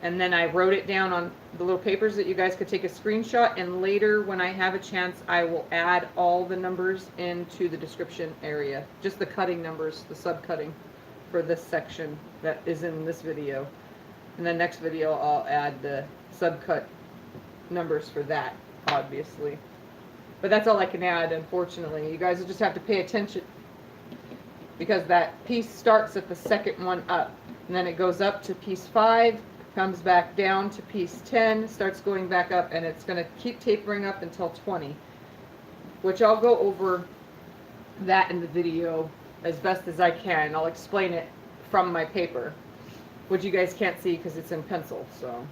and then I wrote it down on the little papers that you guys could take a screenshot, and later when I have a chance I will add all the numbers into the description area. Just the cutting numbers, the subcutting for this section that is in this video. And then next video I'll add the subcut numbers for that, obviously. But that's all I can add, unfortunately. You guys will just have to pay attention, because that piece starts at the second one up, and then it goes up to piece 5, comes back down to piece 10, starts going back up, and it's going to keep tapering up until 20, which I'll go over that in the video as best as I can. I'll explain it from my paper, which you guys can't see because it's in pencil, so.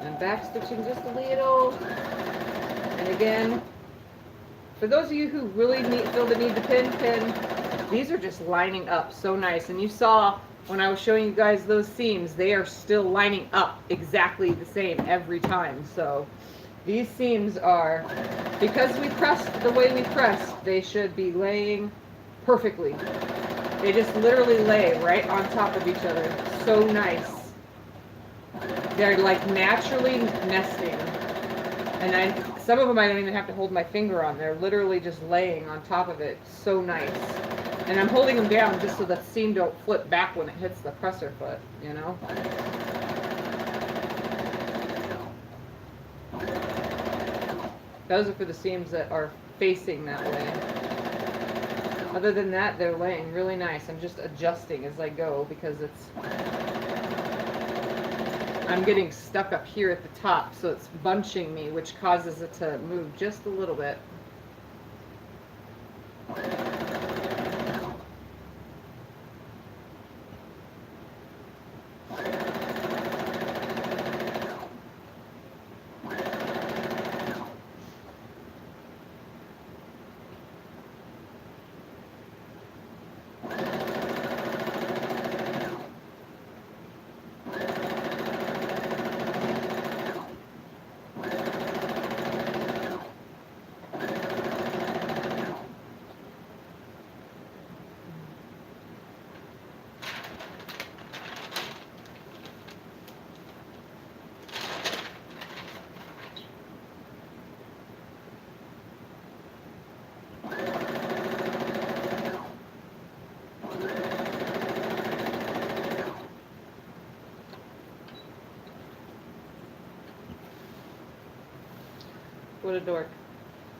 And back stitching just a little. And again, for those of you who really feel the need to pin, these are just lining up so nice. And you saw when I was showing you guys those seams, they are still lining up exactly the same every time. So these seams are, because we pressed the way we pressed, they should be laying perfectly. They just literally lay right on top of each other. So nice. They're like naturally nesting. And some of them I don't even have to hold my finger on. They're literally just laying on top of it. So nice. And I'm holding them down just so the seam don't flip back when it hits the presser foot, you know? Those are for the seams that are facing that way. Other than that, they're laying really nice. I'm just adjusting as I go because I'm getting stuck up here at the top, so it's bunching me, which causes it to move just a little bit. What a dork.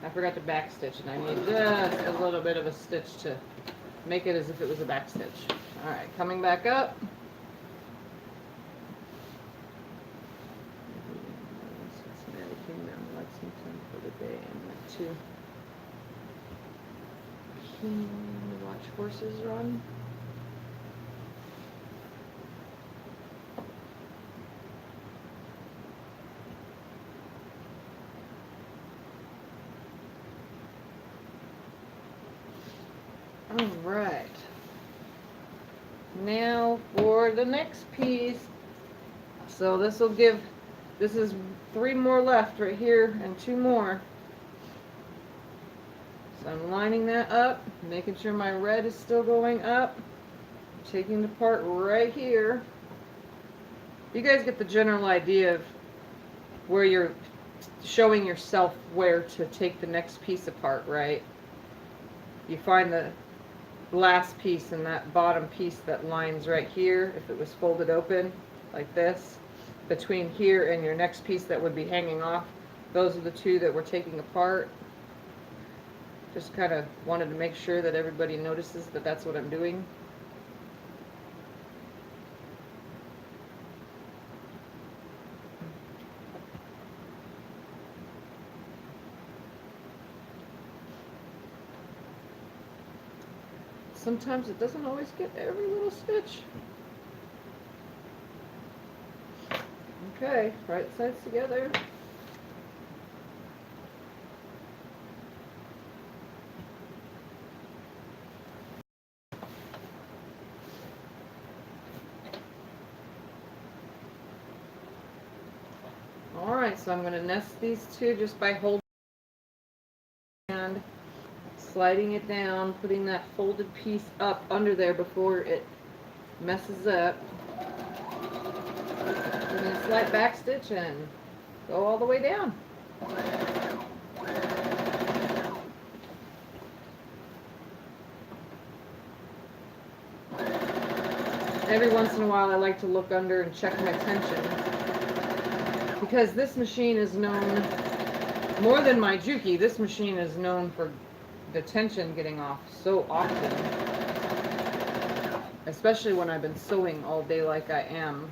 I forgot to back stitch, and I need just a little bit of a stitch to make it as if it was a back stitch. Alright, coming back up. Cincinnati Kingdom, Lexington for the day, and went to Keene to watch horses run. Alright, now for the next piece. So this is 3 more left right here and 2 more. So I'm lining that up, making sure my red is still going up, taking the part right here. You guys get the general idea of where you're showing yourself where to take the next piece apart, right? You find the last piece and that bottom piece that lines right here, if it was folded open like this, between here and your next piece that would be hanging off, those are the 2 that we're taking apart. Just kind of wanted to make sure that everybody notices that that's what I'm doing. Sometimes it doesn't always get every little stitch. Okay, right sides together. Alright, so I'm going to nest these two just by holding and sliding it down, putting that folded piece up under there before it messes up. Putting a slight back stitch and go all the way down. Every once in a while I like to look under and check my tension, because this machine is known, more than my Juki, this machine is known for the tension getting off so often, especially when I've been sewing all day like I am.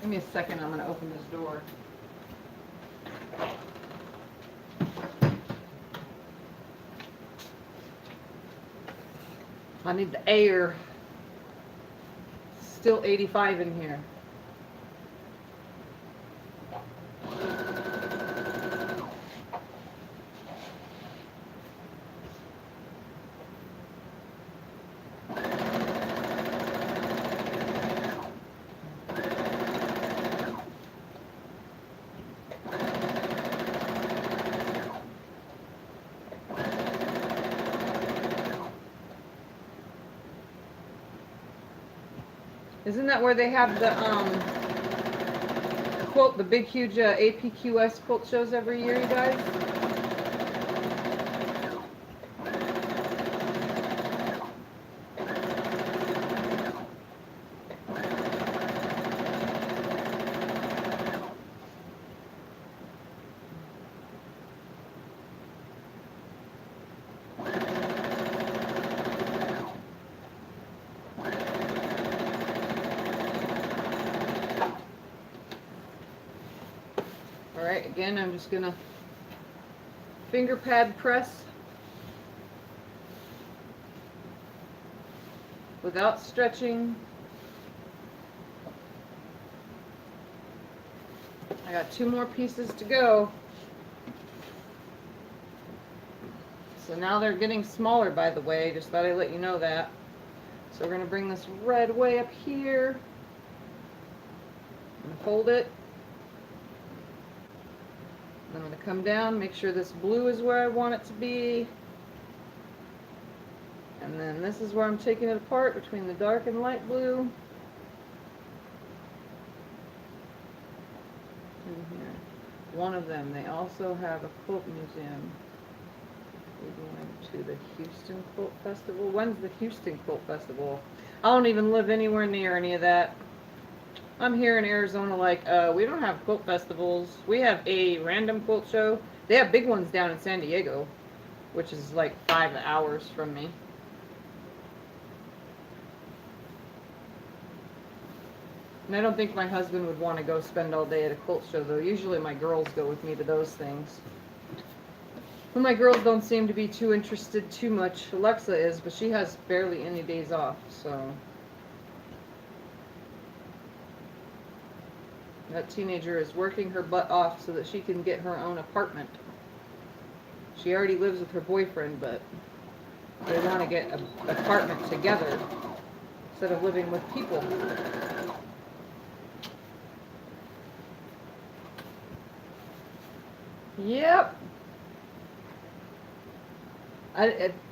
Give me a second, I'm going to open this door. I need the air. Still 85 in here. Isn't that where they have the quilt, the big huge APQS quilt shows every year, you guys? Alright, again, I'm just going to finger pad press without stretching. I got 2 more pieces to go. So now they're getting smaller, by the way, just thought I'd let you know that. So we're going to bring this red way up here and hold it. I'm going to come down, make sure this blue is where I want it to be. And then this is where I'm taking it apart between the dark and light blue. In here. One of them, they also have a quilt museum. We're going to the Houston Quilt Festival. When's the Houston Quilt Festival? I don't even live anywhere near any of that. I'm here in Arizona, like, we don't have quilt festivals. We have a random quilt show. They have big ones down in San Diego, which is like 5 hours from me. And I don't think my husband would want to go spend all day at a quilt show, though. Usually my girls go with me to those things. Well, my girls don't seem to be too interested too much. Alexa is, but she has barely any days off, so... That teenager is working her butt off so that she can get her own apartment. She already lives with her boyfriend, but they want to get an apartment together instead of living with people. Yep.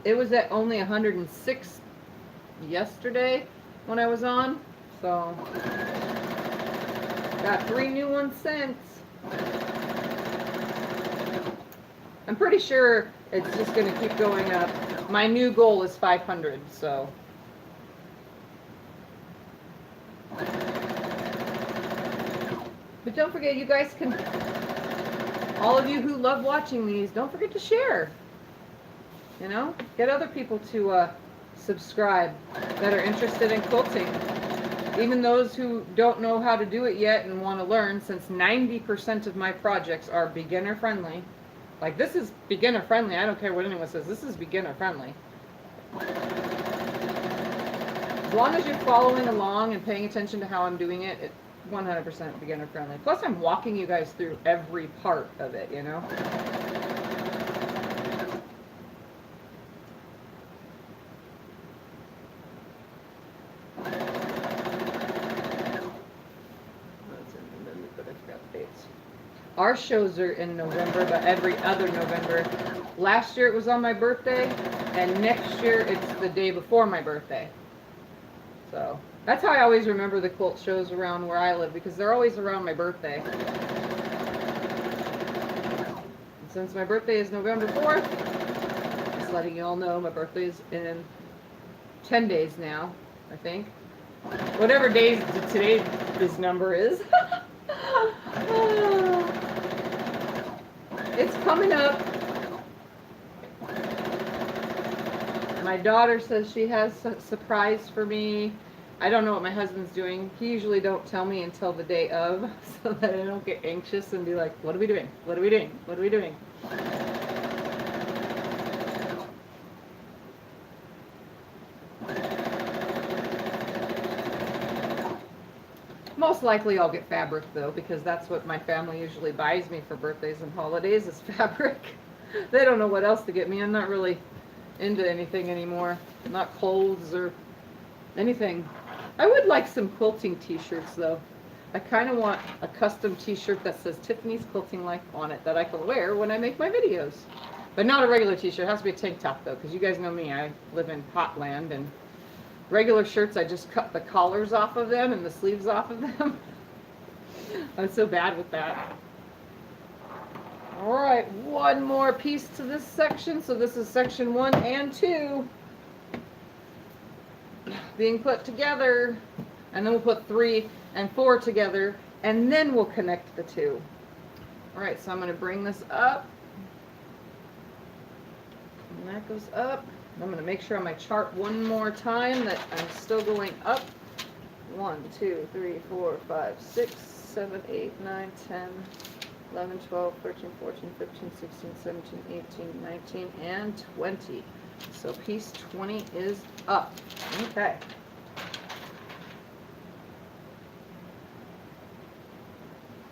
It was at only 106 yesterday when I was on, so... Got 3 new ones since. I'm pretty sure it's just going to keep going up. My new goal is 500, so. But don't forget, you guys can, all of you who love watching these, don't forget to share. You know, get other people to subscribe that are interested in quilting. even those who don't know how to do it yet and want to learn, since 90% of my projects are beginner friendly. Like this is beginner friendly. I don't care what anyone says. This is beginner friendly. As long as you're following along and paying attention to how I'm doing it, it's 100% beginner friendly. Plus I'm walking you guys through every part of it, you know? Our shows are in November, but every other November. Last year it was on my birthday, and next year it's the day before my birthday. So that's how I always remember the quilt shows around where I live, because they're always around my birthday. And since my birthday is November 4th, just letting you all know my birthday is in 10 days now, I think. Whatever days today's number is. It's coming up. My daughter says she has a surprise for me. I don't know what my husband's doing. He usually don't tell me until the day of, so that I don't get anxious and be like, what are we doing? What are we doing? What are we doing? Most likely I'll get fabric though, because that's what my family usually buys me for birthdays and holidays is fabric. They don't know what else to get me. I'm not really into anything anymore. Not clothes or anything. I would like some quilting t-shirts though. I kind of want a custom t-shirt that says Tiffany's Quilting Life on it that I can wear when I make my videos. But not a regular t-shirt. It has to be a tank top though, because you guys know me. I live in Hotland, and regular shirts, I just cut the collars off of them and the sleeves off of them. I'm so bad with that. Alright, one more piece to this section. So this is section 1 and 2 being put together. And then we'll put 3 and 4 together. And then we'll connect the 2. Alright, so I'm going to bring this up. And that goes up. I'm going to make sure on my chart one more time that I'm still going up. 1, 2, 3, 4, 5, 6, 7, 8, 9, 10, 11, 12, 13, 14, 15, 16, 17, 18, 19, and 20. So piece 20 is up. Okay.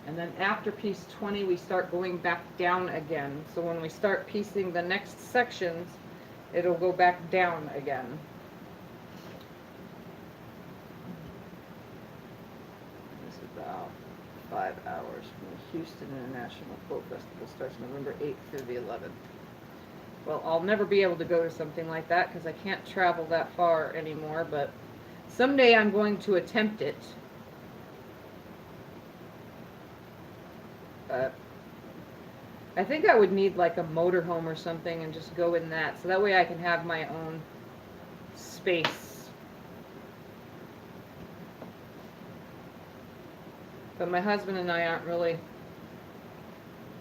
And then after piece 20, we start going back down again. So when we start piecing the next sections, it'll go back down again. This is about 5 hours from the Houston International Quilt Festival. Starts November 8th through the 11th. Well, I'll never be able to go to something like that because I can't travel that far anymore, but someday I'm going to attempt it. I think I would need like a motorhome or something and just go in that, so that way I can have my own space. But my husband and I aren't really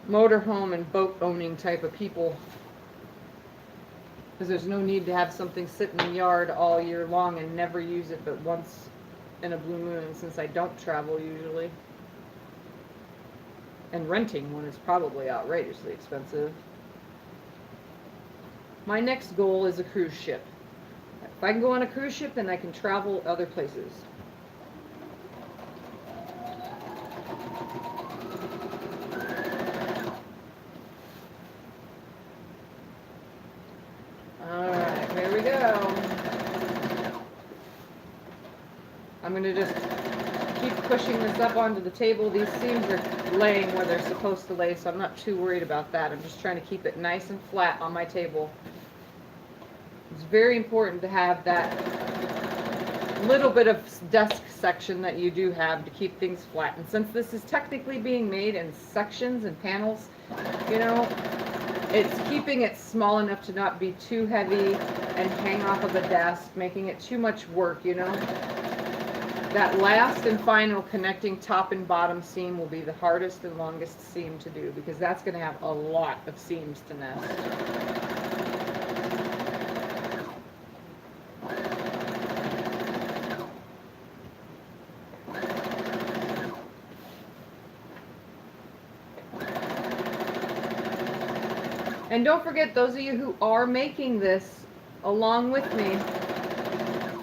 motorhome and boat owning type of people, because there's no need to have something sit in the yard all year long and never use it but once in a blue moon, since I don't travel usually. And renting one is probably outrageously expensive. My next goal is a cruise ship. If I can go on a cruise ship, then I can travel other places. Alright, here we go. I'm going to just keep pushing this up onto the table. These seams are laying where they're supposed to lay, so I'm not too worried about that. I'm just trying to keep it nice and flat on my table. It's very important to have that little bit of desk section that you do have to keep things flat. And since this is technically being made in sections and panels, you know, it's keeping it small enough to not be too heavy and hang off of the desk, making it too much work, you know. That last and final connecting top and bottom seam will be the hardest and longest seam to do, because that's going to have a lot of seams to nest. And don't forget, those of you who are making this along with me,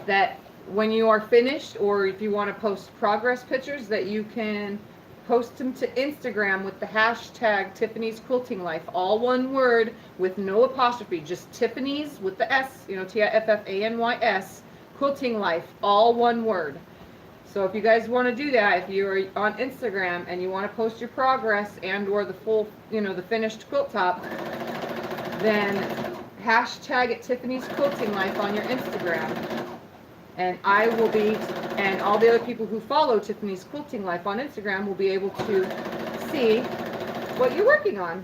that when you are finished, or if you want to post progress pictures, that you can post them to Instagram with the hashtag Tiffany's Quilting Life, all one word with no apostrophe, just Tiffany's with the S, you know, Tiffany's Quilting Life, all one word. So if you guys want to do that, if you're on Instagram and you want to post your progress and or the full, you know, the finished quilt top, then hashtag it Tiffany's Quilting Life on your Instagram. And I will be, and all the other people who follow Tiffany's Quilting Life on Instagram will be able to see what you're working on.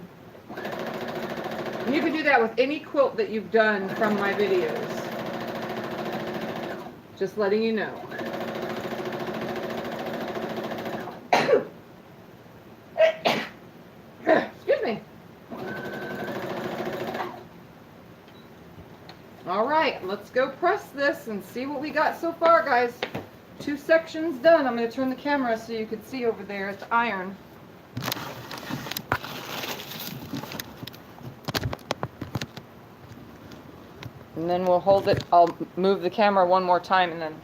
And you can do that with any quilt that you've done from my videos. Just letting you know. Excuse me. All right, let's go press this and see what we got so far, guys. 2 sections done. I'm going to turn the camera so you can see over there at the iron. And then we'll hold it. I'll move the camera one more time and then,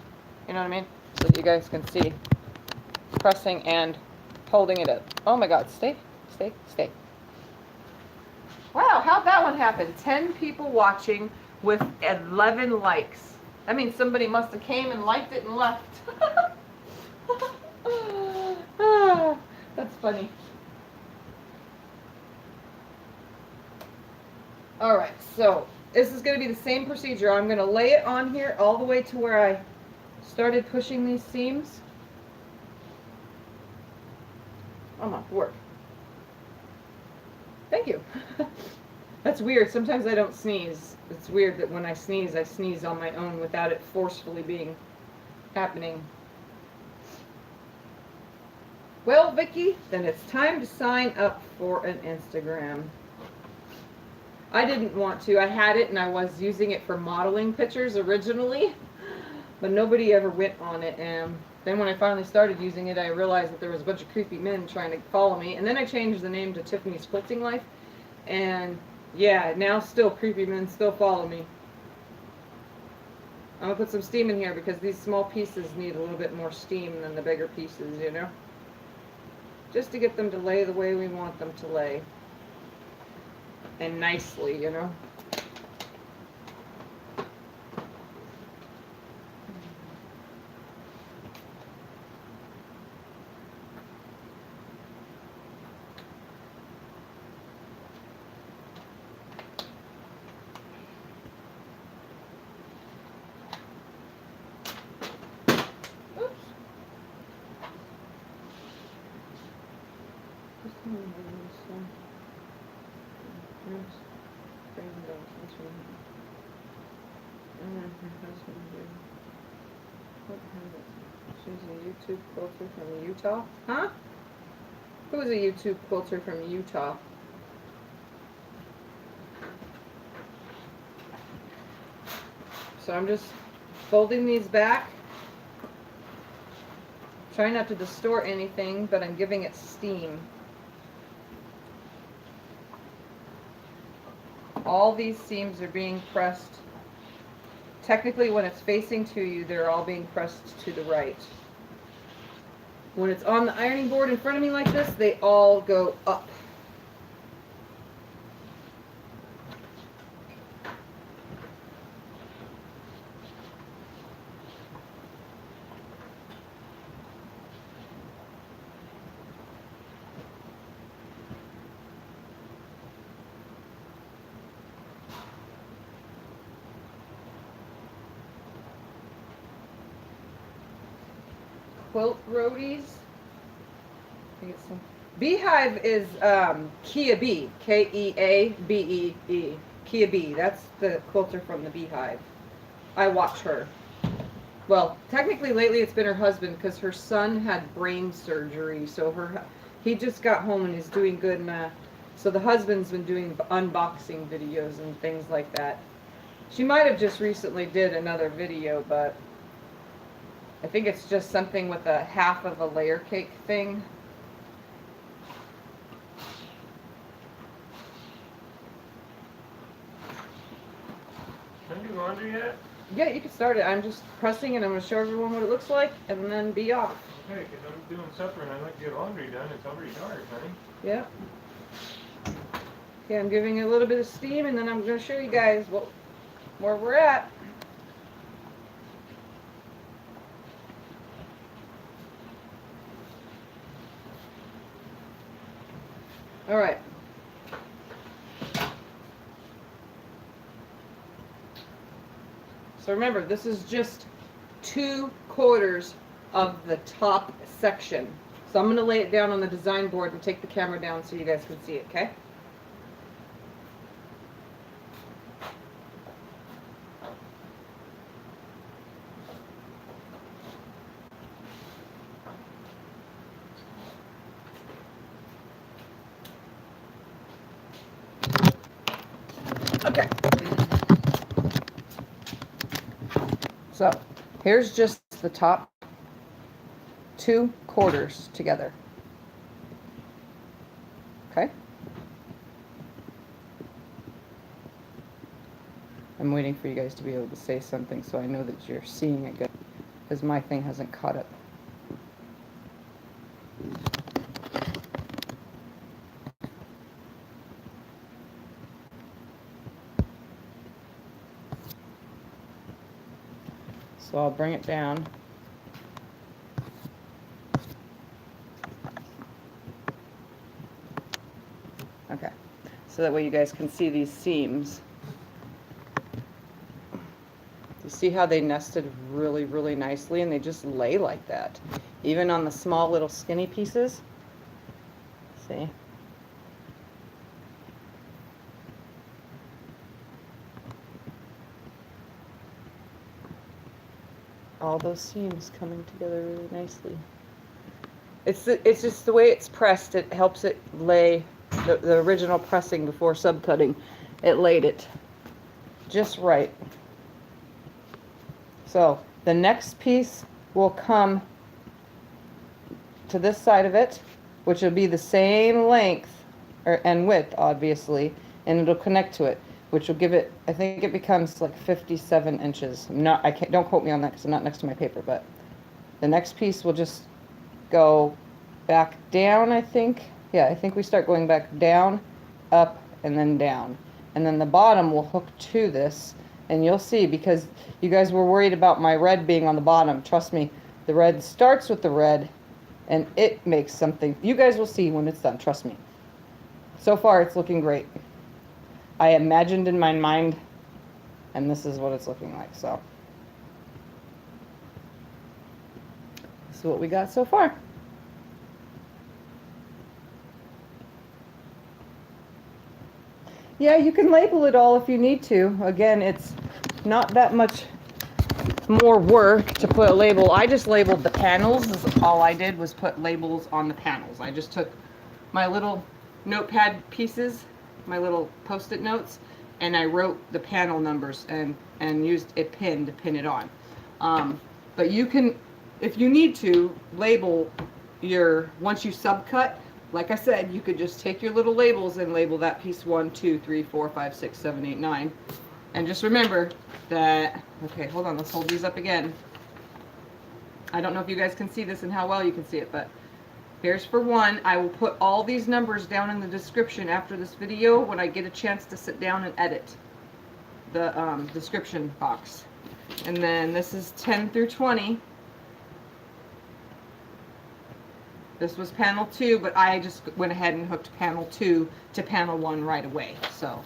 you know what I mean? So that you guys can see pressing and holding it up. Oh my God, stay, stay, stay. Wow, how'd that one happen? 10 people watching with 11 likes. That means somebody must have came and liked it and left. That's funny. Alright, so this is going to be the same procedure. I'm going to lay it on here all the way to where I started pushing these seams. Oh my word. Thank you. That's weird. Sometimes I don't sneeze. It's weird that when I sneeze on my own without it forcefully being happening. Well, Vicky, then it's time to sign up for an Instagram. I didn't want to. I had it and I was using it for modeling pictures originally, but nobody ever went on it. And then when I finally started using it, I realized that there was a bunch of creepy men trying to follow me. And then I changed the name to Tiffany's Quilting Life. And yeah, now still creepy men still follow me. I'm going to put some steam in here because these small pieces need a little bit more steam than the bigger pieces, you know? Just to get them to lay the way we want them to lay. And nicely, you know? She's a YouTube quilter from Utah. Huh? Who is a YouTube quilter from Utah? So I'm just folding these back. Try not to distort anything, but I'm giving it steam. All these seams are being pressed. Technically, when it's facing to you, they're all being pressed to the right. When it's on the ironing board in front of me like this, they all go up. Quilt roadies. Beehive is Kia Bee, Keabee, Kia Bee. That's the quilter from the Beehive. I watch her. Well, technically lately it's been her husband because her son had brain surgery. So he just got home and is doing good. And so the husband's been doing unboxing videos and things like that. She might have just recently did another video, but I think it's just something with a half of a layer cake thing. laundry yet? Yeah, you can start it. I'm just pressing and I'm going to show everyone what it looks like and then be off. Okay, because I'm doing supper and I'd like to get laundry done. It's already dark, honey. Yeah. Okay, I'm giving it a little bit of steam and then I'm going to show you guys where we're at. All right. So remember, this is just 2/4 of the top section. So I'm going to lay it down on the design board and take the camera down so you guys can see it, okay? Okay. So here's just the top 2/4 together. Okay. I'm waiting for you guys to be able to say something so I know that you're seeing it good, because my thing hasn't caught up. So I'll bring it down. Okay, so that way you guys can see these seams. You see how they nested really, really nicely, and they just lay like that. Even on the small little skinny pieces. See? All those seams coming together really nicely. It's just the way it's pressed, it helps it lay, the original pressing before subcutting, it laid it just right. So the next piece will come to this side of it, which will be the same length and width, obviously, and it'll connect to it, which will give it, I think it becomes like 57 inches. Don't quote me on that because I'm not next to my paper, but the next piece will just go back down, I think. Yeah, I think we start going back down, up, and then down. And then the bottom will hook to this, and you'll see, because you guys were worried about my red being on the bottom. Trust me, the red starts with the red, and it makes something. You guys will see when it's done, trust me. So far, it's looking great. I imagined in my mind, and this is what it's looking like, so. This is what we got so far. Yeah, you can label it all if you need to. Again, it's not that much more work to put a label. I just labeled the panels. All I did was put labels on the panels. I just took my little notepad pieces, my little post-it notes, and I wrote the panel numbers and used a pin to pin it on. But you can, if you need to, label once you subcut, like I said, you could just take your little labels and label that piece 1, 2, 3, 4, 5, 6, 7, 8, 9. And just remember that, okay, hold on, let's hold these up again. I don't know if you guys can see this and how well you can see it, but here's for 1. I will put all these numbers down in the description after this video when I get a chance to sit down and edit the description box. And then this is 10 through 20. This was panel 2, but I just went ahead and hooked panel 2 to panel 1 right away. So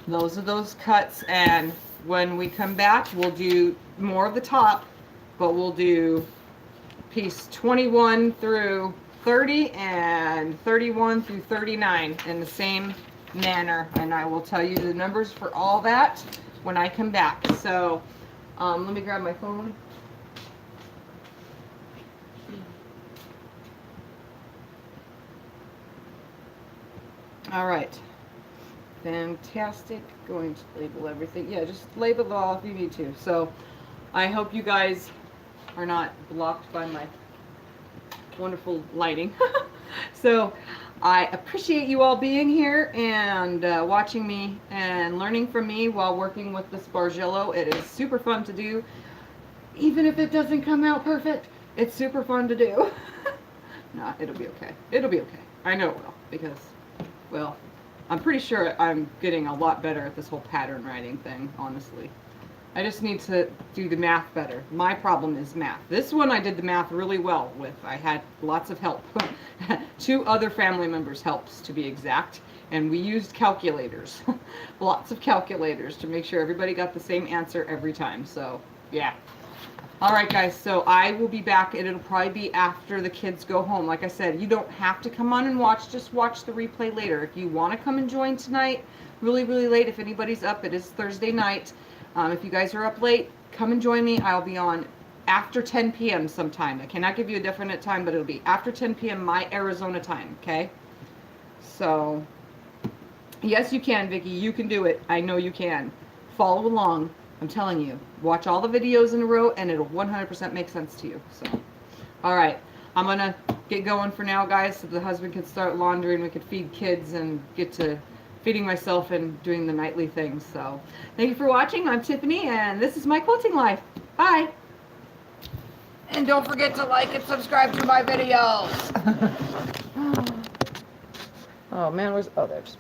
those are those cuts, and when we come back, we'll do more of the top, but we'll do piece 21 through 30 and 31 through 39 in the same manner, and I will tell you the numbers for all that when I come back. So let me grab my phone. All right, fantastic. Going to label everything. Yeah, just label it all if you need to. So I hope you guys are not blocked by my wonderful lighting. So I appreciate you all being here and watching me and learning from me while working with this Bargello. It is super fun to do. Even if it doesn't come out perfect, it's super fun to do. Nah, it'll be okay. It'll be okay. I know it will because, well, I'm pretty sure I'm getting a lot better at this whole pattern writing thing, honestly. I just need to do the math better. My problem is math. This one I did the math really well with. I had lots of help. 2 other family members' helps, to be exact. And we used calculators. Lots of calculators to make sure everybody got the same answer every time. So, yeah. Alright guys, so I will be back and it'll probably be after the kids go home. Like I said, you don't have to come on and watch, just watch the replay later. If you want to come and join tonight, really, really late, if anybody's up, it is Thursday night. If you guys are up late, come and join me. I'll be on after 10 p.m. sometime. I cannot give you a definite time, but it'll be after 10 p.m. my Arizona time, okay? So, yes you can, Vicki. You can do it. I know you can. Follow along. I'm telling you. Watch all the videos in a row, and it'll 100% make sense to you. So, alright. I'm going to get going for now, guys, so the husband can start laundry and we can feed kids and get to feeding myself and doing the nightly things. So, thank you for watching. I'm Tiffany, and this is my quilting life. Bye! And don't forget to like and subscribe to my videos. Oh man, oh, there's